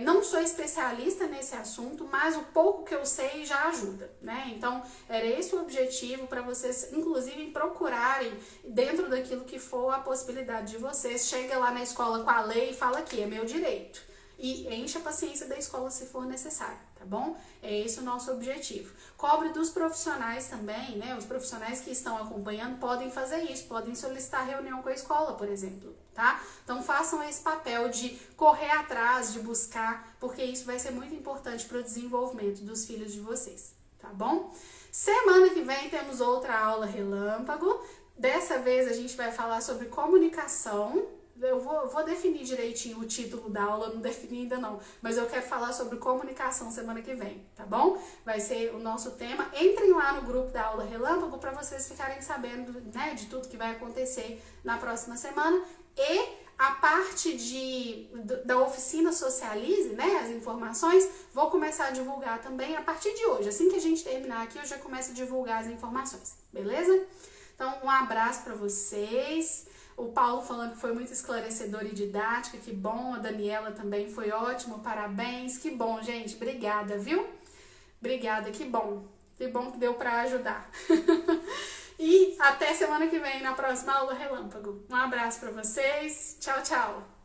[SPEAKER 1] Não sou especialista nesse assunto, mas o pouco que eu sei já ajuda, né? Então, era esse o objetivo, para vocês, inclusive, procurarem dentro daquilo que for a possibilidade de vocês. Chega lá na escola com a lei e fala aqui, é meu direito. E enche a paciência da escola se for necessário, tá bom? É esse o nosso objetivo. Cobre dos profissionais também, né? Os profissionais que estão acompanhando podem fazer isso, podem solicitar reunião com a escola, por exemplo, tá? Então façam esse papel de correr atrás, de buscar, porque isso vai ser muito importante para o desenvolvimento dos filhos de vocês, tá bom? Semana que vem temos outra aula relâmpago. Dessa vez a gente vai falar sobre comunicação. Eu vou definir direitinho o título da aula, não defini ainda não, mas eu quero falar sobre comunicação semana que vem, tá bom? Vai ser o nosso tema. Entrem lá no grupo da aula relâmpago para vocês ficarem sabendo, né, de tudo que vai acontecer na próxima semana. E a parte da oficina Socialize, né, as informações, vou começar a divulgar também a partir de hoje. Assim que a gente terminar aqui, eu já começo a divulgar as informações, beleza? Então, um abraço para vocês. O Paulo falando que foi muito esclarecedor e didática, que bom. A Daniela também foi ótimo, parabéns. Que bom, gente, obrigada, viu? Obrigada, que bom. Que bom que deu para ajudar. E até semana que vem, na próxima aula relâmpago. Um abraço para vocês. Tchau, tchau.